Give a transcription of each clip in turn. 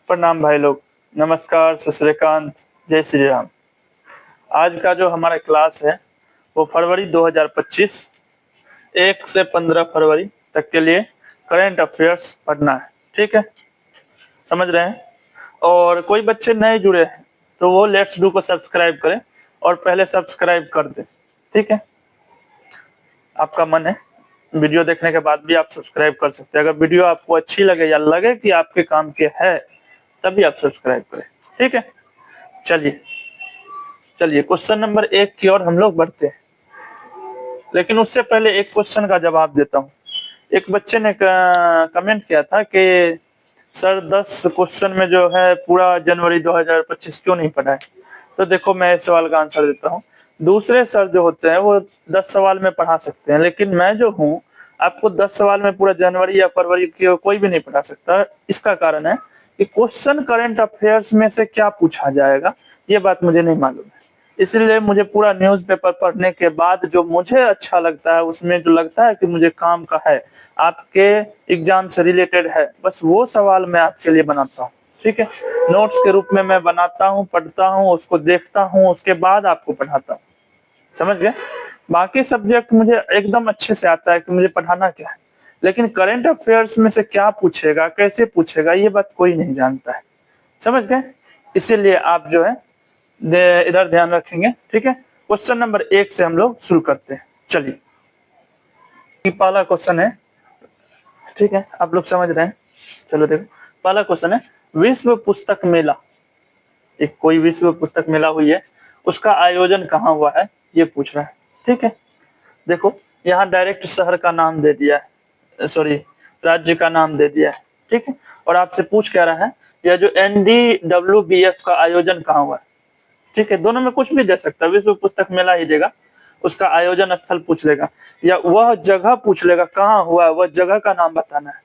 प्रणाम भाई लोग, नमस्कार, सत श्री अकाल, जय श्री राम। आज का जो हमारा क्लास है वो फरवरी 2025 1 से 15 फरवरी तक के लिए करंट अफेयर्स पढ़ना है। ठीक है, समझ रहे हैं। और कोई बच्चे नए जुड़े हैं तो वो लेट्स डू को सब्सक्राइब करें और पहले सब्सक्राइब कर दें। ठीक है, आपका मन है, वीडियो देखने के बाद भी आप सब्सक्राइब कर सकते हैं। अगर वीडियो आपको अच्छी लगे या लगे कि आपके काम के है तभी आप सब्सक्राइब करें। ठीक है, चलिए क्वेश्चन नंबर 1 की ओर हम लोग बढ़ते हैं, लेकिन उससे पहले एक क्वेश्चन का जवाब देता हूँ। एक बच्चे ने कमेंट किया था कि सर 10 क्वेश्चन में जो है पूरा जनवरी 2025 क्यों नहीं पढ़ा है। तो देखो, मैं इस सवाल का आंसर देता हूँ। दूसरे सर जो होते हैं वो 10 सवाल में पढ़ा सकते हैं, लेकिन मैं जो हूँ आपको 10 सवाल में पूरा जनवरी या फरवरी की कोई भी नहीं पढ़ा सकता। इसका कारण है कि क्वेश्चन करंट अफेयर्स में से क्या पूछा जाएगा ये बात मुझे नहीं मालूम है। इसलिए मुझे पूरा न्यूज़पेपर पढ़ने के बाद जो मुझे अच्छा लगता है, उसमें जो लगता है कि मुझे काम का है, आपके एग्जाम से रिलेटेड है, बस वो सवाल मैं आपके लिए बनाता हूँ। ठीक है, नोट्स के रूप में मैं बनाता हूँ, पढ़ता हूँ, उसको देखता हूँ, उसके बाद आपको पढ़ाता हूँ। समझ गए। बाकी सब्जेक्ट मुझे एकदम अच्छे से आता है कि मुझे पढ़ाना क्या है, लेकिन करंट अफेयर्स में से क्या पूछेगा, कैसे पूछेगा, ये बात कोई नहीं जानता है। समझ गए। इसीलिए आप जो है इधर ध्यान रखेंगे। ठीक है, क्वेश्चन नंबर 1 से हम लोग शुरू करते हैं। चलिए, पहला क्वेश्चन है, ठीक है, आप लोग समझ रहे हैं। चलो देखो, पहला क्वेश्चन है, विश्व पुस्तक मेला, एक कोई विश्व पुस्तक मेला हुई है, उसका आयोजन कहाँ हुआ है, ये पूछ रहा है। ठीक है, देखो यहाँ डायरेक्ट शहर का नाम दे दिया है, सॉरी राज्य का नाम दे दिया है। ठीक है, और आपसे पूछ कह रहा है यह जो NDWBF का आयोजन कहाँ हुआ है। ठीक है, दोनों में कुछ भी दे सकता है, विश्व पुस्तक मेला ही देगा, उसका आयोजन स्थल पूछ लेगा या वह जगह पूछ लेगा कहाँ हुआ है, वह जगह का नाम बताना है।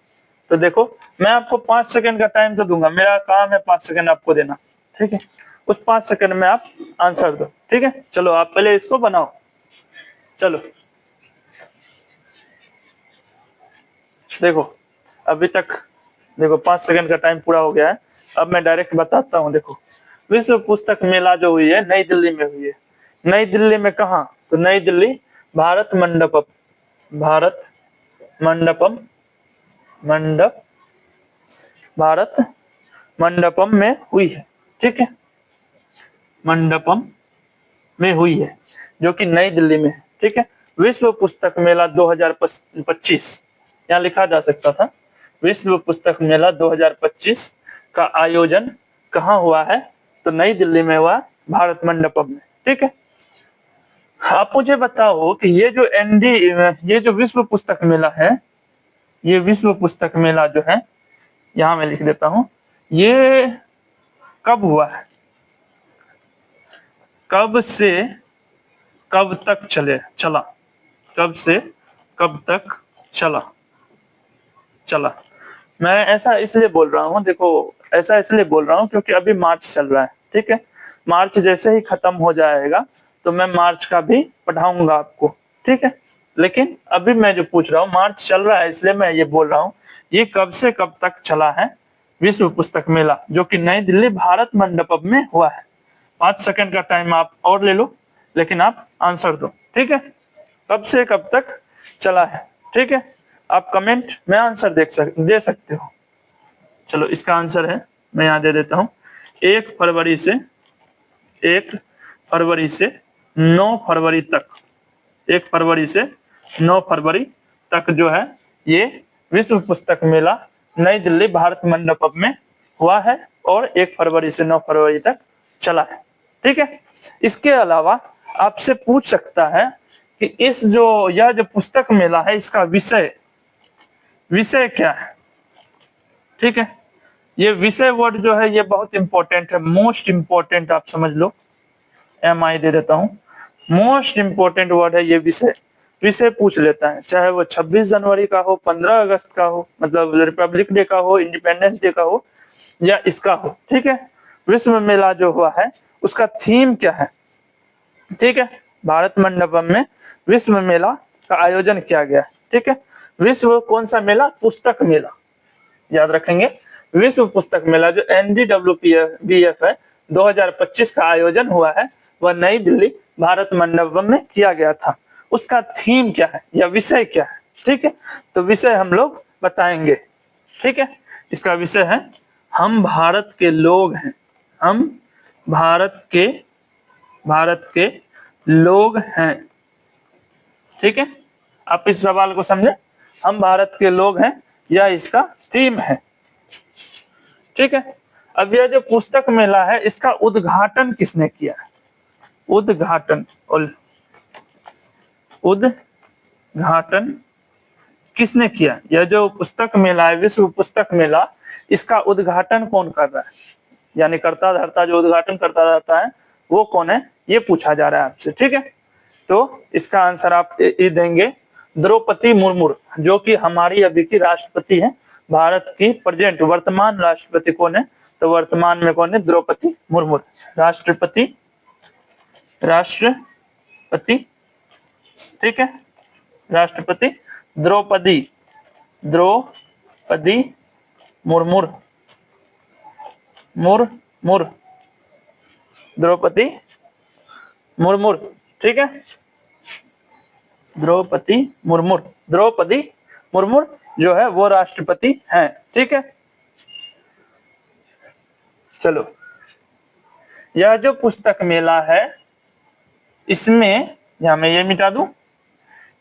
तो देखो, मैं आपको 5 सेकंड का टाइम तो दूंगा, मेरा काम है 5 सेकंड आपको देना। ठीक है, उस 5 सेकंड में आप आंसर दो। ठीक है, चलो आप पहले इसको बनाओ। चलो देखो, अभी तक देखो 5 सेकंड का टाइम पूरा हो गया है। अब मैं डायरेक्ट बताता हूँ। देखो, विश्व पुस्तक मेला जो हुई है नई दिल्ली में हुई है। नई दिल्ली में कहा? तो नई दिल्ली भारत मंडपम, भारत मंडपम, भारत मंडपम में हुई है। ठीक है, मंडपम में हुई है, जो कि नई दिल्ली में है। ठीक है, विश्व पुस्तक मेला 2025 यहाँ लिखा जा सकता था। विश्व पुस्तक मेला 2025 का आयोजन कहाँ हुआ है? तो नई दिल्ली में हुआ, भारत मंडपम में। ठीक है, आप मुझे बताओ कि ये जो विश्व पुस्तक मेला है, ये विश्व पुस्तक मेला जो है, यहाँ मैं लिख देता हूँ, ये कब हुआ है, कब से कब तक चला, कब से कब तक चला। मैं ऐसा इसलिए बोल रहा हूँ, देखो ऐसा इसलिए बोल रहा हूँ क्योंकि अभी मार्च चल रहा है। ठीक है, मार्च जैसे ही खत्म हो जाएगा तो मैं मार्च का भी पढ़ाऊंगा आपको। ठीक है, लेकिन अभी मैं जो पूछ रहा हूँ, मार्च चल रहा है इसलिए मैं ये बोल रहा हूँ, ये कब से कब तक चला है विश्व पुस्तक मेला, जो कि नई दिल्ली भारत मंडपम में हुआ है। 5 सेकंड का टाइम आप और ले लो, लेकिन आप आंसर दो। ठीक है, कब से कब तक चला है। ठीक है, आप कमेंट में आंसर दे सकते हो। चलो, इसका आंसर है, मैं यहाँ दे देता हूँ, 1 फरवरी से 9 फरवरी तक, 1 फरवरी से 9 फरवरी तक जो है ये विश्व पुस्तक मेला नई दिल्ली भारत मंडपम में हुआ है और 1 फरवरी से 9 फरवरी तक चला है। ठीक है, इसके अलावा आपसे पूछ सकता है कि यह जो पुस्तक मेला है, इसका विषय क्या है। ठीक है, ये विषय वर्ड जो है ये बहुत इंपॉर्टेंट है, मोस्ट इंपॉर्टेंट आप समझ लो, MI दे देता हूँ। मोस्ट इंपॉर्टेंट वर्ड है ये विषय पूछ लेता है, चाहे वो 26 जनवरी का हो, 15 अगस्त का हो, मतलब रिपब्लिक डे का हो, इंडिपेंडेंस डे का हो, या इसका हो। ठीक है, विश्व मेला जो हुआ है उसका थीम क्या है। ठीक है, भारत मंडपम में विश्व मेला का आयोजन किया गया है। ठीक है, विश्व कौन सा मेला? पुस्तक मेला, याद रखेंगे, विश्व पुस्तक मेला जो NDWBF है 2025 का आयोजन हुआ है, वह नई दिल्ली भारत मंडपम में किया गया था। उसका थीम क्या है या विषय क्या है? ठीक है, तो विषय हम लोग बताएंगे। ठीक है, इसका विषय है हम भारत के लोग हैं, हम भारत के लोग हैं। ठीक है, आप इस सवाल को समझे, हम भारत के लोग हैं, यह इसका थीम है। ठीक है, अब यह जो पुस्तक मेला है इसका उद्घाटन किसने किया है? उद्घाटन किसने किया? यह जो पुस्तक मेला है, विश्व पुस्तक मेला, इसका उद्घाटन कौन कर रहा है? यानी करता धरता जो उद्घाटन करता रहता है वो कौन है, ये पूछा जा रहा है आपसे। ठीक है, तो इसका आंसर आप ये देंगे द्रौपदी मुर्मू, जो कि हमारी अभी की राष्ट्रपति है, भारत की प्रेजेंट वर्तमान राष्ट्रपति कौन है? तो वर्तमान में कौन है? द्रौपदी मुर्मू राष्ट्रपति। ठीक है, राष्ट्रपति द्रौपदी मुर्मू द्रौपदी मुर्मू। ठीक है, द्रौपदी मुर्मू जो है वो राष्ट्रपति हैं। ठीक है, चलो, यह जो पुस्तक मेला है इसमें, यहां मैं ये मिटा दूं,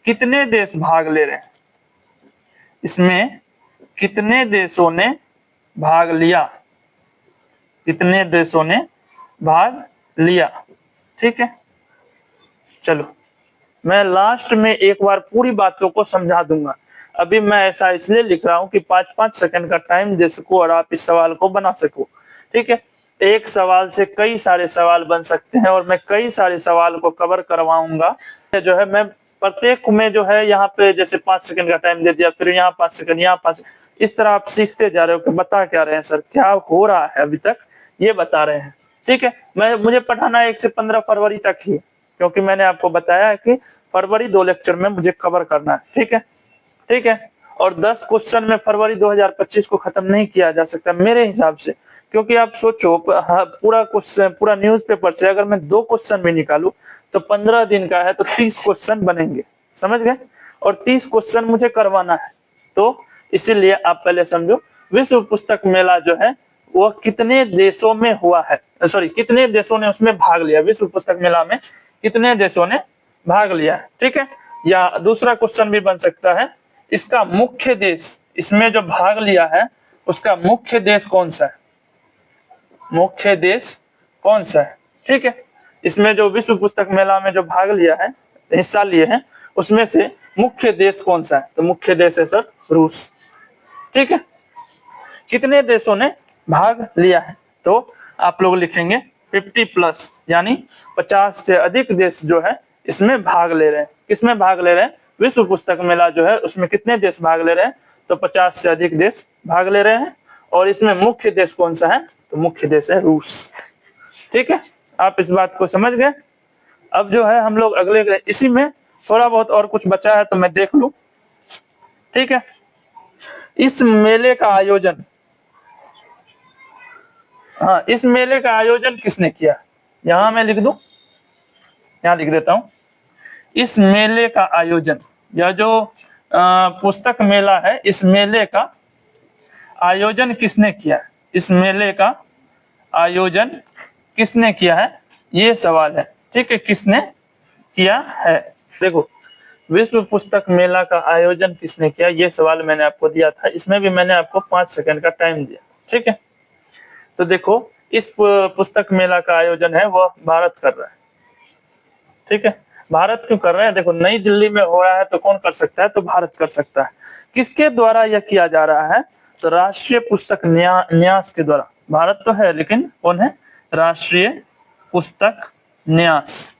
कितने देश भाग ले रहे हैं? इसमें कितने देशों ने भाग लिया? कितने देशों ने भाग लिया? ठीक है, चलो, मैं लास्ट में एक बार पूरी बातों को समझा दूंगा। अभी मैं ऐसा इसलिए लिख रहा हूं कि 5-5 सेकंड का टाइम दे सकूं और आप इस सवाल को बना सको। ठीक है, एक सवाल से कई सारे सवाल बन सकते हैं और मैं कई सारे सवाल को कवर करवाऊंगा। जो है मैं प्रत्येक में जो है यहाँ पे जैसे 5 सेकंड का टाइम दे दिया, फिर यहाँ 5 सेकंड, यहाँ 5, इस तरह आप सीखते जा रहे हो कि बता क्या रहे हैं सर, क्या हो रहा है अभी तक, ये बता रहे हैं। ठीक है, मुझे पढ़ाना 1 से 15 फरवरी तक ही, क्योंकि मैंने आपको बताया है कि फरवरी 2 लेक्चर में मुझे कवर करना है। ठीक है, ठीक है, और 10 क्वेश्चन में फरवरी 2025 को खत्म नहीं किया जा सकता मेरे हिसाब से, क्योंकि आप सोचो पूरा क्वेश्चन, पूरा न्यूज़पेपर से अगर मैं 2 क्वेश्चन भी निकालूं तो 15 दिन का है, तो 30 क्वेश्चन बनेंगे, समझ गए? और 30 क्वेश्चन मुझे करवाना है, तो इसीलिए आप पहले समझो विश्व पुस्तक मेला जो है वो कितने देशों में हुआ है, सॉरी कितने देशों ने उसमें भाग लिया, विश्व पुस्तक मेला में कितने देशों ने भाग लिया है। ठीक है, या दूसरा क्वेश्चन भी बन सकता है, इसका मुख्य देश, इसमें जो भाग लिया है उसका मुख्य देश कौन सा है? मुख्य देश कौन सा है? ठीक है, इसमें जो विश्व पुस्तक मेला में जो भाग लिया है, हिस्सा लिए हैं, उसमें से मुख्य देश कौन सा है? तो मुख्य देश है सर रूस। ठीक है, कितने देशों ने भाग लिया है? तो आप लोग लिखेंगे 50+, यानी 50 से अधिक देश जो है इसमें भाग ले रहे हैं। किसमें भाग ले रहे हैं? विश्व पुस्तक मेला जो है उसमें कितने देश भाग ले रहे हैं? तो 50 से अधिक देश भाग ले रहे हैं, और इसमें मुख्य देश कौन सा है? तो मुख्य देश है रूस। ठीक है, आप इस बात को समझ गए। अब जो है हम लोग अगले, इसी में थोड़ा बहुत और कुछ बचा है तो मैं देख लूं। ठीक है, इस मेले का आयोजन, हाँ, इस मेले का आयोजन किसने किया? यहां मैं लिख दूं, यहां लिख देता हूं, इस मेले का आयोजन, यह जो पुस्तक मेला है, इस मेले का आयोजन किसने किया है? इस मेले का आयोजन किसने किया है, ये सवाल है। ठीक है, किसने किया है? देखो, विश्व पुस्तक मेला का आयोजन किसने किया, ये सवाल मैंने आपको दिया था, इसमें भी मैंने आपको 5 सेकंड का टाइम दिया। ठीक है, तो देखो, इस पुस्तक मेला का आयोजन है वह भारत कर रहा है। ठीक है, भारत क्यों कर रहे हैं? देखो, नई दिल्ली में हो रहा है तो कौन कर सकता है? तो भारत कर सकता है। किसके द्वारा यह किया जा रहा है? तो राष्ट्रीय पुस्तक न्यास के द्वारा। भारत तो है लेकिन कौन है? राष्ट्रीय पुस्तक न्यास।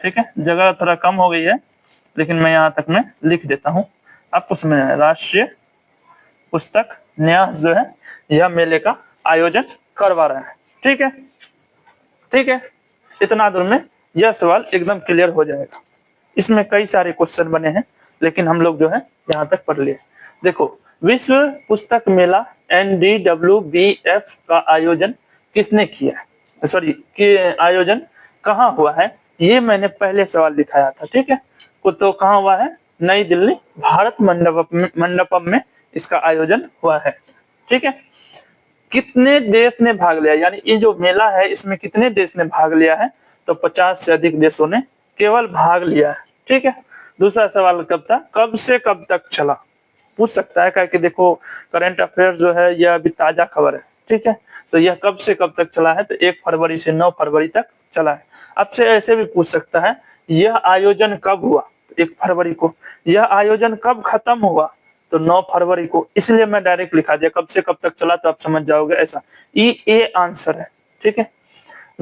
ठीक है, जगह थोड़ा कम हो गई है लेकिन मैं यहाँ तक मैं लिख देता हूँ, आपको समझना है। राष्ट्रीय पुस्तक न्यास जो है यह मेले का आयोजन करवा रहा है। ठीक है, ठीक है, इतना दूर में यह सवाल एकदम क्लियर हो जाएगा। इसमें कई सारे क्वेश्चन बने हैं लेकिन हम लोग जो है यहाँ तक पढ़ लिए। देखो, विश्व पुस्तक मेला NDWBF का आयोजन किसने किया है, सॉरी कि आयोजन कहाँ हुआ है, ये मैंने पहले सवाल दिखाया था। ठीक है, तो कहाँ हुआ है, नई दिल्ली भारत मंडपम में इसका आयोजन हुआ है। ठीक है, कितने देश ने भाग लिया, यानी ये जो मेला है इसमें कितने देश ने भाग लिया है, तो 50 से अधिक देशों ने केवल भाग लिया है। ठीक है, दूसरा सवाल कब था, कब से कब तक चला, पूछ सकता है, कि देखो करंट अफेयर्स जो है यह अभी ताजा खबर है। ठीक है, तो यह कब से कब तक चला है, तो 1 फरवरी से 9 फरवरी तक चला है। अब से ऐसे भी पूछ सकता है यह आयोजन कब हुआ, 1 फरवरी को, यह आयोजन कब खत्म हुआ, तो 9 फरवरी को। इसलिए मैं डायरेक्ट लिखा दिया कब से कब तक चला, तो आप समझ जाओगे ऐसा, ये आंसर है। ठीक है,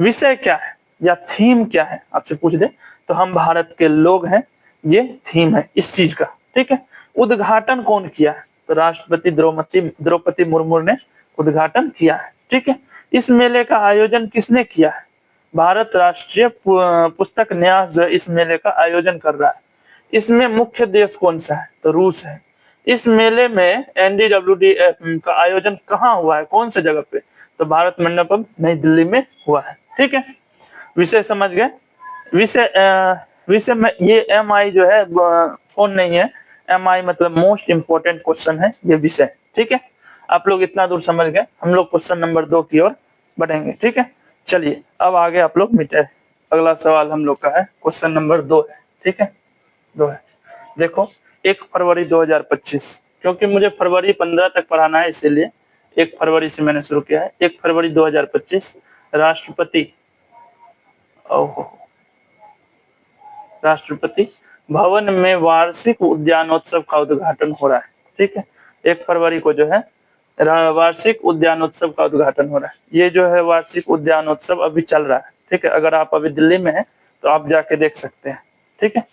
विषय क्या है या थीम क्या है आपसे पूछ दे, तो हम भारत के लोग हैं, ये थीम है इस चीज का। ठीक है, उद्घाटन कौन किया है, तो राष्ट्रपति द्रौपदी मुर्मू ने उद्घाटन किया है। ठीक है, इस मेले का आयोजन किसने किया है, भारत राष्ट्रीय पुस्तक न्यास जो इस मेले का आयोजन कर रहा है। इसमें मुख्य देश कौन सा है, तो रूस है। इस मेले में NDWDF का आयोजन कहाँ हुआ है, कौन सी जगह पे, तो भारत मंडपम नई दिल्ली में हुआ है। ठीक है, विषय समझ गए। विषय में ये MI जो है कौन नहीं है, MI मतलब मोस्ट इंपोर्टेंट क्वेश्चन है ये विषय। ठीक है, आप लोग इतना दूर समझ गए, हम लोग क्वेश्चन नंबर 2 की ओर बढ़ेंगे। ठीक है, चलिए अब आगे आप लोग मिटे, अगला सवाल हम लोग का है क्वेश्चन नंबर 2 है। ठीक है, 2 है, देखो 1 फरवरी 2025, क्योंकि मुझे फरवरी 15 तक पढ़ाना है इसीलिए 1 फरवरी से मैंने शुरू किया है। 1 फरवरी 2025 राष्ट्रपति भवन में वार्षिक उद्यानोत्सव का उद्घाटन हो रहा है। ठीक है, 1 फरवरी को जो है वार्षिक उद्यानोत्सव का उद्घाटन हो रहा है। ये जो है वार्षिक उद्यानोत्सव अभी चल रहा है। ठीक है, अगर आप अभी दिल्ली में हैं तो आप जाके देख सकते हैं। ठीक है,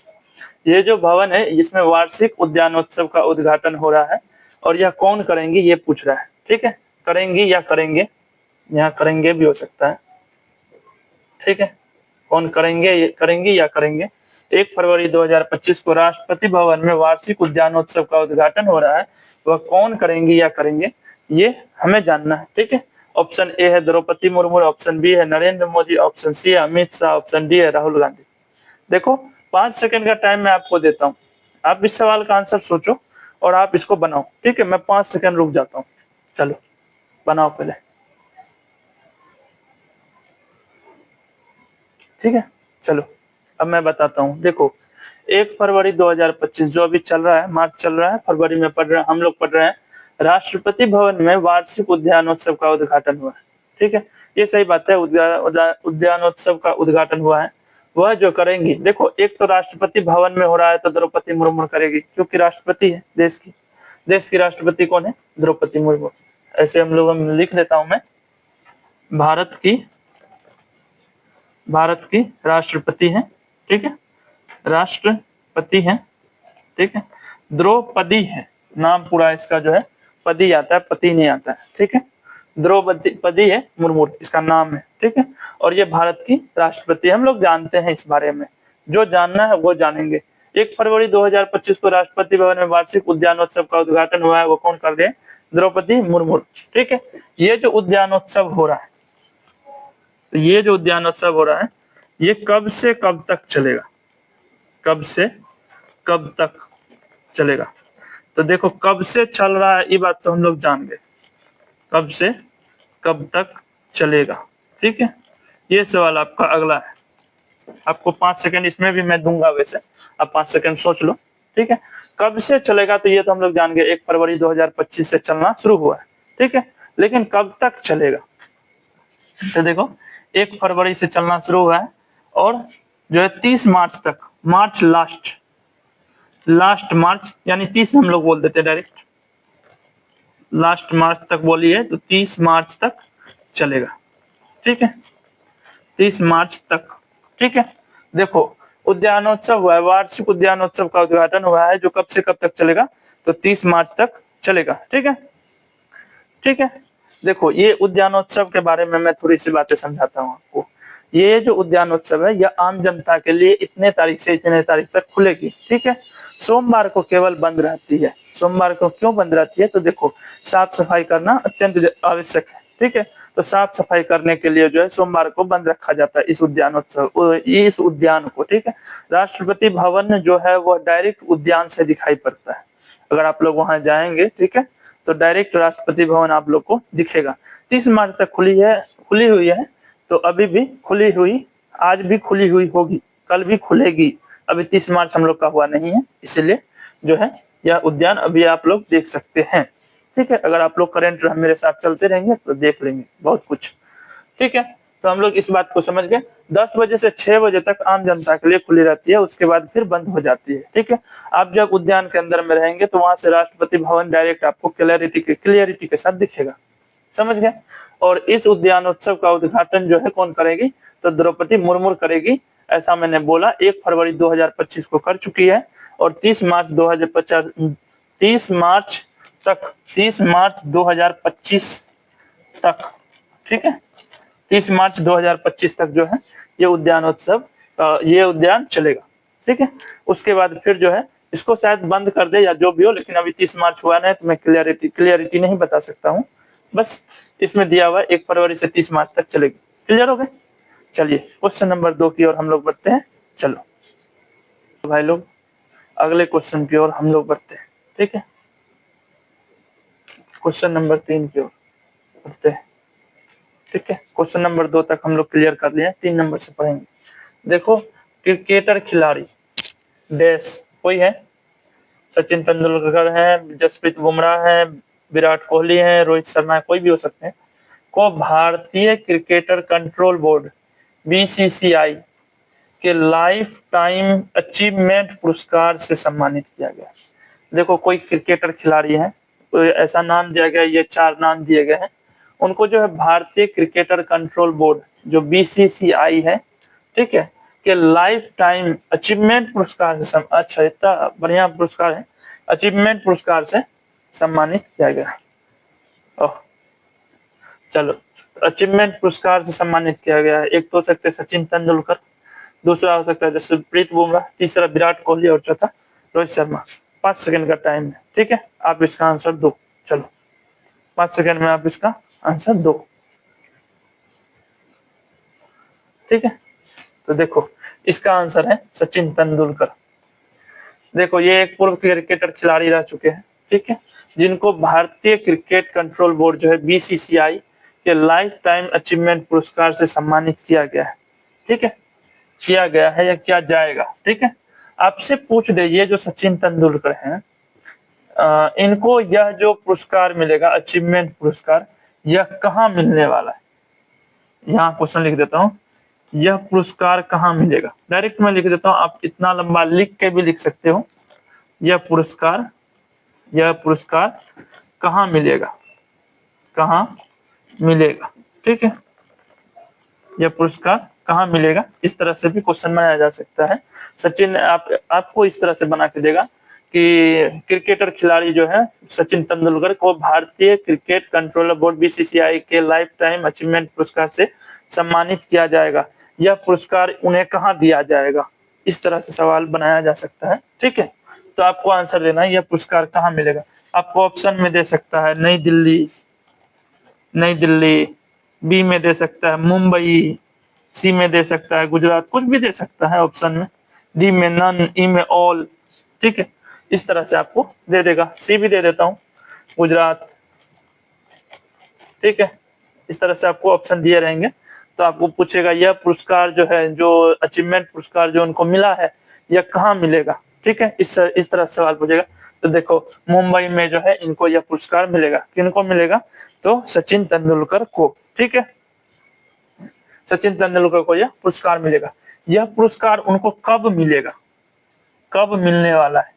ये जो भवन है इसमें वार्षिक उद्यानोत्सव का उद्घाटन हो रहा है, और यह कौन करेंगी ये पूछ रहा है। ठीक है, करेंगी या करेंगे, यहाँ करेंगे भी हो सकता है। ठीक है, कौन करेंगे, करेंगी या करेंगे। 1 फरवरी 2025 को राष्ट्रपति भवन में वार्षिक उद्यानोत्सव का उद्घाटन हो रहा है, वह कौन करेंगी या करेंगे ये हमें जानना है। ठीक है, ऑप्शन ए है द्रौपदी मुर्मू, ऑप्शन बी है नरेंद्र मोदी, ऑप्शन सी है अमित शाह, ऑप्शन डी है राहुल गांधी। देखो 5 सेकंड का टाइम मैं आपको देता हूँ, आप इस सवाल का आंसर सोचो और आप इसको बनाओ। ठीक है, मैं 5 सेकंड रुक जाता हूँ, चलो बनाओ पहले। ठीक है, चलो अब मैं बताता हूँ। देखो 1 फरवरी 2025 जो अभी चल रहा है, मार्च चल रहा है, फरवरी में पढ़ रहे हैं हम लोग, पढ़ रहे हैं राष्ट्रपति भवन में वार्षिक उद्यानोत्सव का उद्घाटन हुआ है। ठीक है, ये सही बात है, उद्यानोत्सव का उद्घाटन हुआ है। वह जो करेंगी, देखो एक तो राष्ट्रपति भवन में हो रहा है तो द्रौपदी मुर्मू करेगी, क्योंकि राष्ट्रपति है देश की राष्ट्रपति कौन है, द्रौपदी मुर्मू। ऐसे हम लोग लिख लेता हूं मैं, भारत की राष्ट्रपति हैं। ठीक है, राष्ट्रपति हैं। ठीक है, द्रौपदी है, नाम पूरा इसका जो है पदी आता है, पति नहीं आता है। ठीक है, द्रौपदी है मुर्मू इसका नाम है। ठीक है, और ये भारत की राष्ट्रपति, हम लोग जानते हैं इस बारे में, जो जानना है वो जानेंगे। 1 फरवरी 2025 को राष्ट्रपति भवन में वार्षिक उद्यानोत्सव का उद्घाटन हुआ है, वो कौन कर रहे हैं, द्रौपदी मुर्मू। ठीक है, ये जो उद्यानोत्सव हो रहा है, तो ये जो उद्यानोत्सव हो रहा है ये कब से कब तक चलेगा, कब से कब तक चलेगा, तो देखो कब से चल रहा है ये बात तो हम लोग जान गए, कब से कब तक चलेगा। ठीक है, ये सवाल आपका अगला है, आपको 5 सेकंड इसमें भी मैं दूंगा, वैसे आप 5 सेकंड सोच लो। ठीक है, कब से चलेगा, तो ये तो हम लोग जान गए 1 फरवरी 2025 से चलना शुरू हुआ है। ठीक है, लेकिन कब तक चलेगा, तो देखो 1 फरवरी से चलना शुरू हुआ है और जो है 30 मार्च तक, मार्च लास्ट मार्च, यानी 30 हम लोग बोल देते डायरेक्ट, लास्ट मार्च तक बोलिए तो 30 मार्च तक चलेगा। ठीक है, 30 मार्च तक। ठीक है, देखो उद्यानोत्सव हुआ है, वार्षिक उद्यानोत्सव का उद्घाटन हुआ है, जो कब से कब तक चलेगा, तो 30 मार्च तक चलेगा। ठीक है, ठीक है, देखो ये उद्यानोत्सव के बारे में मैं थोड़ी सी बातें समझाता हूँ आपको। ये जो उद्यानोत्सव है यह आम जनता के लिए इतने तारीख से इतने तारीख तक खुलेगी, ठीक है। सोमवार को केवल बंद रहती है। सोमवार को क्यों बंद रहती है? तो देखो, साफ सफाई करना अत्यंत आवश्यक है, ठीक है। तो साफ सफाई करने के लिए जो है सोमवार को बंद रखा जाता है इस उद्यान को, ठीक है। राष्ट्रपति भवन जो है वो डायरेक्ट उद्यान से दिखाई पड़ता है। अगर आप लोग वहां जाएंगे, ठीक है, तो डायरेक्ट राष्ट्रपति भवन आप लोग को दिखेगा। 30 मार्च तक खुली हुई है। तो अभी भी खुली हुई, आज भी खुली हुई होगी, कल भी खुलेगी। अभी 30 मार्च हम लोग का हुआ नहीं है, इसलिए जो है यह उद्यान अभी आप लोग देख सकते हैं, ठीक है। अगर आप लोग करंट मेरे साथ चलते रहेंगे तो देख लेंगे बहुत कुछ, ठीक है। तो हम लोग इस बात को समझ गए। 10 बजे से 6 बजे तक आम जनता के लिए खुली रहती है, उसके बाद फिर बंद हो जाती है, ठीक है। आप जब उद्यान के अंदर में रहेंगे तो वहां से राष्ट्रपति भवन डायरेक्ट आपको क्लियरिटी के साथ दिखेगा, समझ गए। और इस उद्यानोत्सव का उद्घाटन जो है कौन करेगी? तो द्रौपदी मुर्मू करेगी। ऐसा मैंने बोला 1 फरवरी 2025 को कर चुकी है और 30 मार्च 2025 तक, ठीक है, 30 मार्च 2025 तक जो है ये ये उद्यान चलेगा, ठीक है। उसके बाद फिर जो है इसको शायद बंद कर दे या जो भी हो, लेकिन अभी 30 मार्च हुआ नहीं तो मैं क्लियरिटी नहीं बता सकता हूँ। बस इसमें दिया हुआ है 1 फरवरी से 30 मार्च तक चलेगी। क्लियर हो गए? चलिए क्वेश्चन नंबर 2 की ओर हम लोग बढ़ते हैं। चलो तो भाई लोग अगले क्वेश्चन की ओर हम लोग बढ़ते हैं, ठीक है। क्वेश्चन नंबर 3 की ओर बढ़ते हैं, ठीक है। क्वेश्चन नंबर 2 तक हम लोग क्लियर कर लिए, 3 नंबर से पढ़ेंगे। देखो, क्रिकेटर खिलाड़ी डैश कोई है, सचिन तेंदुलकर है, जसप्रीत बुमराह है, विराट कोहली है, रोहित शर्मा है, कोई भी हो सकते हैं, को भारतीय क्रिकेटर कंट्रोल बोर्ड बीसीसीआई के लाइफ टाइम अचीवमेंट पुरस्कार से सम्मानित किया गया। देखो, कोई क्रिकेटर खिलाड़ी है, कोई ऐसा नाम दिया गया, ये 4 नाम दिए गए हैं, उनको जो है भारतीय क्रिकेटर कंट्रोल बोर्ड जो बीसीसीआई है, ठीक है, के लाइफ टाइम अचीवमेंट पुरस्कार से अच्छा, इतना बढ़िया पुरस्कार है, अचीवमेंट पुरस्कार से सम्मानित किया गया। ओह, चलो, अचीवमेंट पुरस्कार से सम्मानित किया गया है। एक तो हो सकते सचिन तेंदुलकर, दूसरा हो सकता है जसप्रीत बुमराह, तीसरा विराट कोहली और चौथा रोहित शर्मा। 5 सेकंड का टाइम है, ठीक है, आप इसका आंसर दो। चलो 5 सेकंड में आप इसका आंसर दो, ठीक है। तो देखो, इसका आंसर है सचिन तेंदुलकर। देखो, ये एक पूर्व क्रिकेटर खिलाड़ी रह चुके हैं, ठीक है, जिनको भारतीय क्रिकेट कंट्रोल बोर्ड जो है बीसीसीआई के लाइफ टाइम अचीवमेंट पुरस्कार से सम्मानित किया गया है, ठीक है, किया गया है या किया जाएगा, ठीक है। आपसे पूछ दे, ये जो सचिन तेंदुलकर हैं, इनको यह जो पुरस्कार मिलेगा, अचीवमेंट पुरस्कार, यह कहाँ मिलने वाला है? यहाँ क्वेश्चन लिख देता हूँ, यह पुरस्कार कहाँ मिलेगा? डायरेक्ट मैं लिख देता हूँ, आप इतना लंबा लिख के भी लिख सकते हो। यह पुरस्कार कहाँ मिलेगा? कहाँ मिलेगा, ठीक है, यह पुरस्कार कहाँ मिलेगा? इस तरह से भी क्वेश्चन बनाया जा सकता है। सचिन आपको इस तरह से बना के देगा कि क्रिकेटर खिलाड़ी जो है सचिन तेंदुलकर को भारतीय क्रिकेट कंट्रोलर बोर्ड बीसीसीआई के लाइफ टाइम अचीवमेंट पुरस्कार से सम्मानित किया जाएगा। यह पुरस्कार उन्हें कहाँ दिया जाएगा? इस तरह से सवाल बनाया जा सकता है, ठीक है। तो आपको आंसर देना है, यह पुरस्कार कहाँ मिलेगा। आपको ऑप्शन में दे सकता है नई दिल्ली, बी में दे सकता है मुंबई, सी में दे सकता है गुजरात, कुछ भी दे सकता है ऑप्शन में, डी में नन, ई में ऑल, ठीक है। इस तरह से आपको दे देगा। सी भी दे देता हूँ, गुजरात, ठीक है। इस तरह से आपको ऑप्शन दिए रहेंगे। तो आपको पूछेगा यह पुरस्कार जो है, जो अचीवमेंट पुरस्कार जो उनको मिला है, यह कहाँ मिलेगा, ठीक है। इस तरह से सवाल पूछेगा। तो देखो, मुंबई में जो है इनको यह पुरस्कार मिलेगा। किनको मिलेगा? तो सचिन तेंदुलकर को, ठीक है, सचिन तेंदुलकर को यह पुरस्कार मिलेगा। यह पुरस्कार उनको कब मिलेगा, कब मिलने वाला है,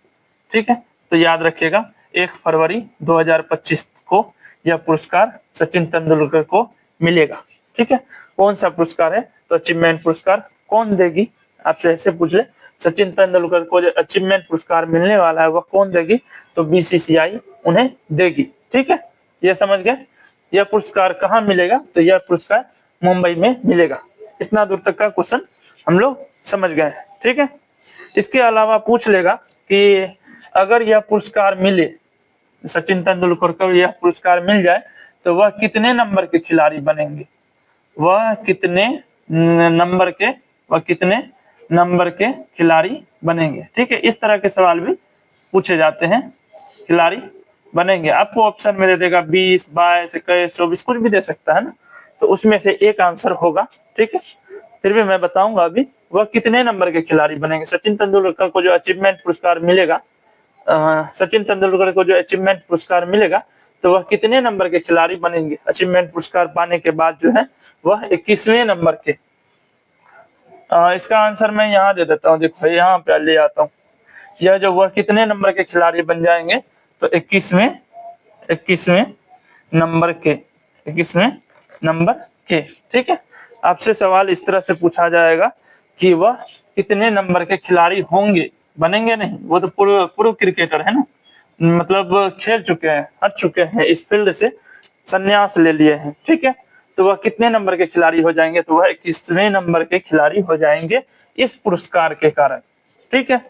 ठीक है। तो याद रखिएगा 1 फरवरी 2025 को यह पुरस्कार सचिन तेंदुलकर को मिलेगा, ठीक है। कौन सा पुरस्कार है? तो अचीवमेंट पुरस्कार। कौन देगी? आपसे ऐसे पूछ ले, सचिन तेंदुलकर को जो अचीवमेंट पुरस्कार मिलने वाला है वह कौन देगी? तो बीसीसीआई उन्हें देगी, ठीक है। यह समझ गए। यह पुरस्कार कहाँ मिलेगा? तो यह पुरस्कार मुंबई में मिलेगा। इतना दूर तक का क्वेश्चन हम लोग समझ गए हैं, ठीक है। इसके अलावा पूछ लेगा कि अगर यह पुरस्कार मिले, सचिन तेंदुलकर को यह पुरस्कार मिल जाए तो वह कितने नंबर के खिलाड़ी बनेंगे, वह कितने नंबर के वह कितने नंबर के खिलाड़ी बनेंगे, ठीक है। इस तरह के सवाल भी पूछे जाते हैं, खिलाड़ी बनेंगे। आपको ऑप्शन में दे देगा 20, 22, 21, 24, कुछ भी दे सकता है ना, तो उसमें से एक आंसर होगा, ठीक है। फिर भी मैं बताऊंगा अभी वह कितने नंबर के खिलाड़ी बनेंगे। सचिन तेंदुलकर को जो अचीवमेंट पुरस्कार मिलेगा, सचिन तेंदुलकर को जो अचीवमेंट पुरस्कार मिलेगा तो वह कितने नंबर के खिलाड़ी बनेंगे। अचीवमेंट पुरस्कार पाने के बाद जो है वह 21वें नंबर के। इसका आंसर मैं यहाँ दे देता हूँ, देखो यहाँ पे ले आता हूँ। यह जो वह कितने नंबर के खिलाड़ी बन जाएंगे तो 21वें नंबर के, 21वें नंबर के, ठीक है। आपसे सवाल इस तरह से पूछा जाएगा कि वह कितने नंबर के खिलाड़ी होंगे, बनेंगे नहीं, वो तो पूर्व क्रिकेटर है ना, मतलब खेल चुके हैं, हट चुके हैं इस फील्ड से, संन्यास ले लिए हैं, ठीक है। तो वह कितने नंबर के खिलाड़ी हो जाएंगे, तो वह 21वें नंबर के खिलाड़ी हो जाएंगे इस पुरस्कार के कारण, ठीक है।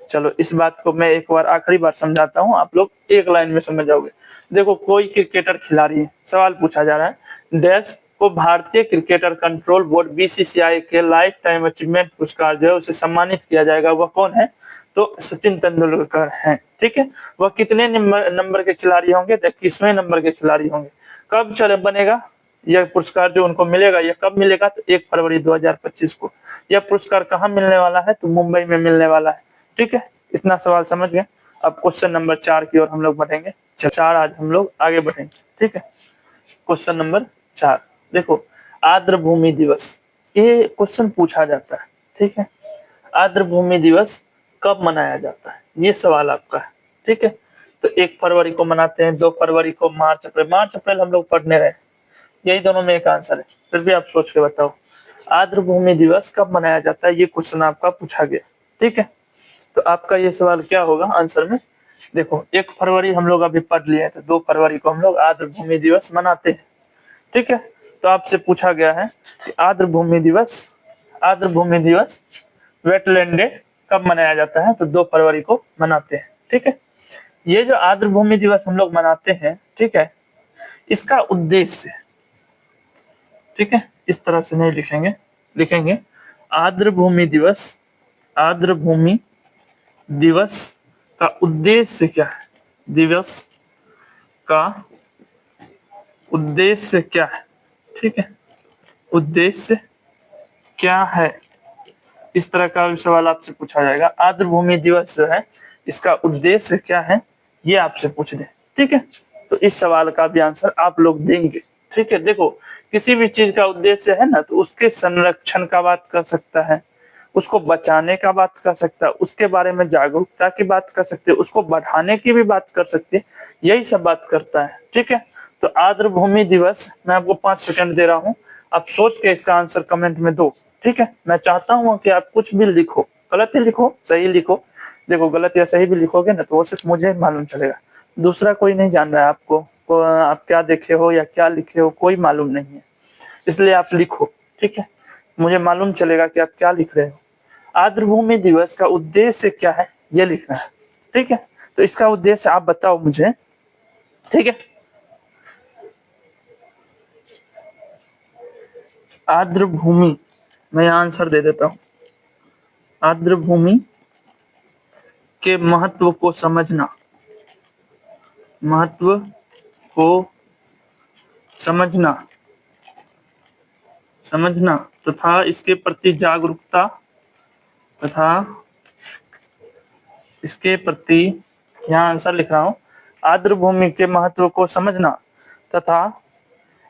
चलो इस बात को मैं एक बार आखिरी बार समझाता हूँ, आप लोग एक लाइन में समझ जाओगे। देखो कोई क्रिकेटर खिलाड़ी है, सवाल पूछा जा रहा है, डैश को भारतीय क्रिकेटर कंट्रोल बोर्ड बीसीसीआई के लाइफ टाइम अचीवमेंट पुरस्कार जो है उसे सम्मानित किया जाएगा, वह कौन है, तो सचिन तेंदुलकर हैं, ठीक है। वह कितने नंबर के खिलाड़ी होंगे, 21वें नंबर के खिलाड़ी होंगे। कब चले बनेगा यह पुरस्कार जो उनको मिलेगा, यह कब मिलेगा, तो 1 फरवरी 2025 को। यह पुरस्कार कहाँ मिलने वाला है, तो मुंबई में मिलने वाला है, ठीक है। इतना सवाल समझ गए। अब क्वेश्चन नंबर 4 की ओर हम लोग बढ़ेंगे। 4 आज हम लोग आगे बढ़ेंगे, ठीक है। क्वेश्चन नंबर 4 देखो, आर्द्र भूमि दिवस, ये क्वेश्चन पूछा जाता है, ठीक है। आर्द्र भूमि दिवस कब मनाया जाता है, ये सवाल आपका है, ठीक है। तो 1 फरवरी को मनाते हैं, 2 फरवरी को, मार्च अप्रैल हम लोग पढ़ने रहे, यही दोनों में एक आंसर है। फिर भी आप सोच के बताओ आर्द्र भूमि दिवस कब मनाया जाता है, ये क्वेश्चन आपका पूछा गया, ठीक है। तो आपका ये सवाल क्या होगा आंसर में, देखो 1 फरवरी हम लोग अभी पढ़ लिए हैं, तो 2 फरवरी को हम लोग आर्द्र भूमि दिवस मनाते हैं, ठीक है। तो आपसे पूछा गया है कि आर्द्र भूमि दिवस वेटलैंड डे कब मनाया जाता है, तो 2 फरवरी को मनाते हैं, ठीक है। ये जो आर्द्र भूमि दिवस हम लोग मनाते हैं, ठीक है, इसका उद्देश्य, ठीक है, इस तरह से नहीं लिखेंगे आर्द्र भूमि दिवस का उद्देश्य क्या है, दिवस का उद्देश्य क्या है, ठीक है, उद्देश्य क्या है, इस तरह का सवाल आपसे पूछा जाएगा। आर्द्र भूमि दिवस जो है इसका उद्देश्य क्या है, ये आपसे पूछ दे, ठीक है। तो इस सवाल का भी आंसर आप लोग देंगे, ठीक है। देखो किसी भी चीज का उद्देश्य है ना, तो उसके संरक्षण का बात कर सकता है, उसको बचाने का बात कर सकता है, उसके बारे में जागरूकता की बात कर सकते हैं, उसको बढ़ाने की भी बात कर सकते हैं, यही सब बात करता है, ठीक है। तो आर्द्र भूमि दिवस मैं आपको 5 सेकंड दे रहा हूँ, आप सोच के इसका आंसर कमेंट में दो, ठीक है। मैं चाहता हूँ कि आप कुछ भी लिखो, गलत ही लिखो सही लिखो, देखो गलत या सही भी लिखोगे ना तो वो सिर्फ मुझे मालूम चलेगा, दूसरा कोई नहीं जान रहा है आपको, आप क्या देखे हो या क्या लिखे हो कोई मालूम नहीं है, इसलिए आप लिखो, ठीक है, मुझे मालूम चलेगा कि आप क्या लिख रहे हो। आर्द्र भूमि दिवस का उद्देश्य क्या है ये लिखना है, ठीक है। तो इसका उद्देश्य आप बताओ मुझे, ठीक है। आर्द्र भूमि, मैं आंसर दे देता हूं, आर्द्र भूमि के महत्व को समझना, महत्व को समझना तथा इसके प्रति जागरूकता, तथा इसके प्रति, यहाँ आंसर लिख रहा हूं, आर्द्र भूमि के महत्व को समझना तथा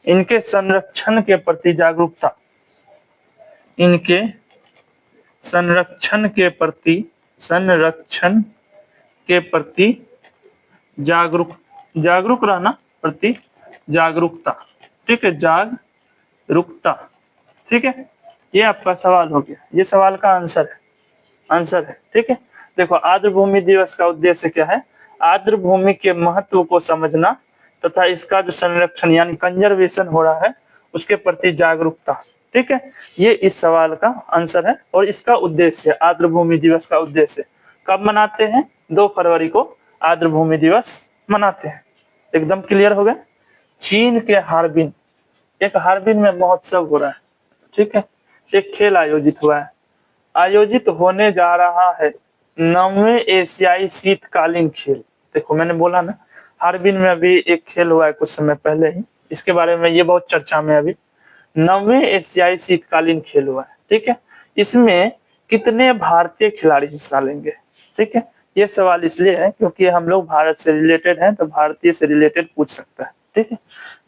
इनके संरक्षण के प्रति जागरूकता, इनके संरक्षण के प्रति जागरूक रहना, प्रति जागरूकता, ठीक है, जागरूकता, ठीक है। ये आपका सवाल हो गया, ये सवाल का आंसर है, ठीक है। देखो आर्द्र भूमि दिवस का उद्देश्य क्या है, आर्द्र भूमि के महत्व को समझना तथा इसका जो संरक्षण यानी कंजर्वेशन हो रहा है उसके प्रति जागरूकता, ठीक है, ये इस सवाल का आंसर है। और इसका उद्देश्य, आर्द्र भूमि दिवस का उद्देश्य कब मनाते हैं? 2 फरवरी को आर्द्र भूमि दिवस मनाते हैं। एकदम क्लियर हो गया। चीन के हार्बिन, एक हार्बिन में महोत्सव हो रहा है, ठीक है, एक खेल आयोजित हुआ है, आयोजित होने जा रहा है 9वें एशियाई शीतकालीन खेल। देखो मैंने बोला ना, हार्बिन में अभी एक खेल हुआ है कुछ समय पहले ही, इसके बारे में ये बहुत चर्चा में अभी। 9वें एशियाई शीतकालीन खेल हुआ है, ठीक है, इसमें कितने भारतीय खिलाड़ी हिस्सा लेंगे? ठीक है, ये सवाल इसलिए है क्योंकि हम लोग भारत से रिलेटेड हैं, तो भारतीय से रिलेटेड पूछ सकता है, ठीक है।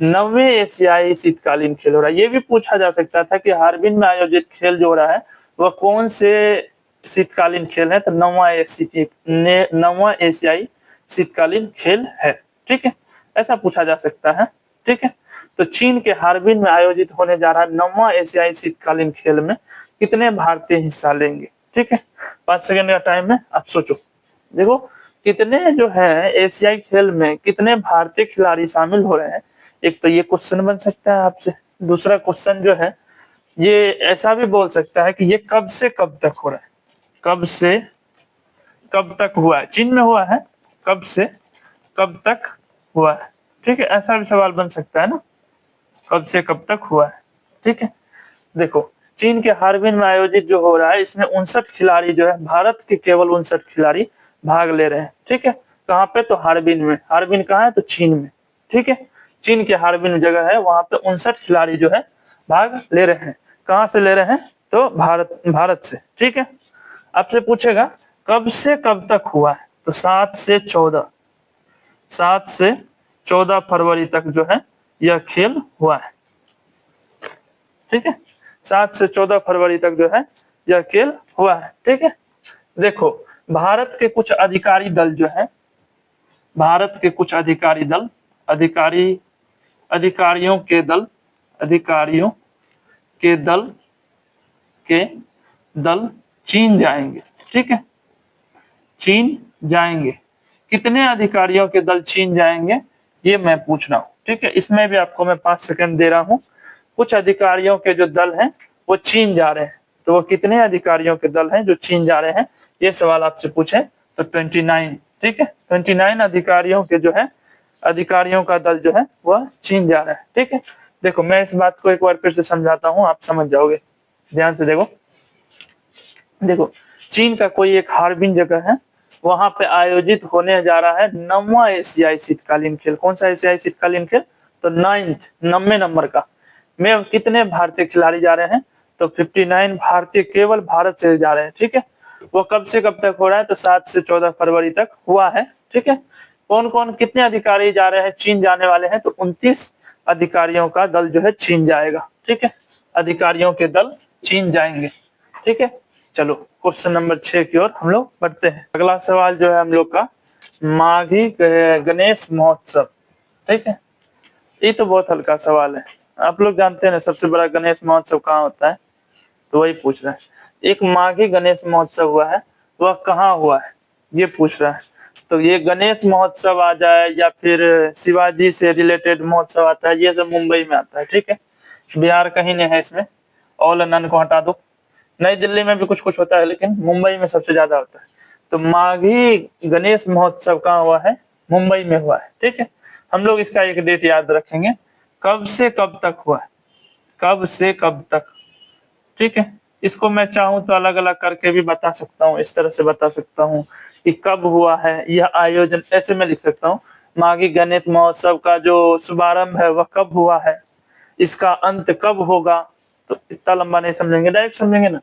9वें एशियाई शीतकालीन खेल हो रहा है। ये भी पूछा जा सकता था कि हार्बिन में आयोजित खेल जो हो रहा है वह कौन से शीतकालीन खेल है? तो 9वां एशियाई शीतकालीन खेल है, ठीक है, ऐसा पूछा जा सकता है, ठीक है। तो चीन के हार्बिन में आयोजित होने जा रहा है 9वां एशियाई शीतकालीन खेल में कितने भारतीय हिस्सा लेंगे? ठीक है, 5 सेकंड का टाइम है, आप सोचो। देखो कितने जो है एशियाई खेल में कितने भारतीय खिलाड़ी शामिल हो रहे हैं, एक तो ये क्वेश्चन बन सकता है आपसे। दूसरा क्वेश्चन जो है ये ऐसा भी बोल सकता है कि ये कब से कब तक हो रहा है, कब से कब तक हुआ है, चीन में हुआ है, कब से कब तक हुआ है, ठीक है, ऐसा भी सवाल बन सकता है ना, कब से कब तक हुआ है, ठीक है। देखो चीन के हार्बिन में आयोजित जो हो रहा है इसमें 59 खिलाड़ी जो है, भारत के केवल 59 खिलाड़ी भाग ले रहे हैं, ठीक है। कहाँ पे? तो हार्बिन में। हार्बिन कहाँ है? तो चीन में, ठीक है, चीन के हार्बिन जगह है, वहां पे 59 खिलाड़ी जो है भाग ले रहे हैं। कहाँ से ले रहे हैं? तो भारत से, ठीक है। आपसे पूछेगा कब से कब तक हुआ है, तो 7 से 14 फरवरी तक जो है यह खेल हुआ है, ठीक है, 7 से 14 फरवरी तक जो है यह खेल हुआ है, ठीक है। देखो भारत के कुछ अधिकारी दल जो है, भारत के कुछ अधिकारी दल, अधिकारियों के दल, अधिकारियों के दल चीन जाएंगे, ठीक है, चीन जाएंगे। कितने अधिकारियों के दल चीन जाएंगे ये मैं पूछ रहा हूँ, ठीक है। इसमें भी आपको मैं 5 सेकंड दे रहा हूँ। कुछ अधिकारियों के जो दल हैं वो चीन जा रहे हैं, तो वो कितने अधिकारियों के दल हैं जो चीन जा रहे हैं, ये सवाल आपसे पूछे तो 29, ठीक है, 29 अधिकारियों के जो है, अधिकारियों का दल जो है वह चीन जा रहा है, ठीक है। देखो मैं इस बात को एक बार फिर से समझाता हूँ, आप समझ जाओगे, ध्यान से देखो। देखो चीन का कोई एक हार्बिन जगह है, वहां पे आयोजित होने जा रहा है 9वां एशियाई शीतकालीन खेल। कौन सा एशियाई शीतकालीन खेल? तो 9th, 90 नंबर का। में कितने भारतीय खिलाड़ी जा रहे हैं? तो 59 भारतीय केवल भारत से जा रहे हैं, ठीक है। वो कब से कब तक हो रहा है? तो 7 से 14 फरवरी तक हुआ है, ठीक है। कौन कौन कितने अधिकारी जा रहे हैं? चीन जाने वाले हैं, तो 29 अधिकारियों का दल जो है चीन जाएगा, ठीक है, अधिकारियों के दल चीन जाएंगे, ठीक है। चलो क्वेश्चन नंबर 6 की ओर हम लोग बढ़ते हैं। अगला सवाल जो है हम लोग का, माघी गणेश महोत्सव, ठीक है, ये तो बहुत हल्का सवाल है। आप लोग जानते हैं ना सबसे बड़ा गणेश महोत्सव कहाँ होता है, तो वही पूछ रहा है। एक माघी गणेश महोत्सव हुआ है, वह कहाँ हुआ है ये पूछ रहा है। तो ये गणेश महोत्सव आ जाए या फिर शिवाजी से रिलेटेड महोत्सव आता है, ये सब मुंबई में आता है, ठीक है, बिहार कहीं नहीं है इसमें, ऑल नन को हटा दो। नई दिल्ली में भी कुछ कुछ होता है लेकिन मुंबई में सबसे ज्यादा होता है। तो माघी गणेश महोत्सव कहाँ हुआ है? मुंबई में हुआ है, ठीक है। हम लोग इसका एक डेट याद रखेंगे, कब से कब तक हुआ है, कब से कब तक, ठीक है। इसको मैं चाहूँ तो अलग अलग करके भी बता सकता हूँ, इस तरह से बता सकता हूँ कि कब हुआ है यह आयोजन, ऐसे मैं लिख सकता हूँ माघी गणेश महोत्सव का जो शुभारंभ है वह कब हुआ है, इसका अंत कब होगा। तो इतना लंबा नहीं समझेंगे, डायरेक्ट समझेंगे ना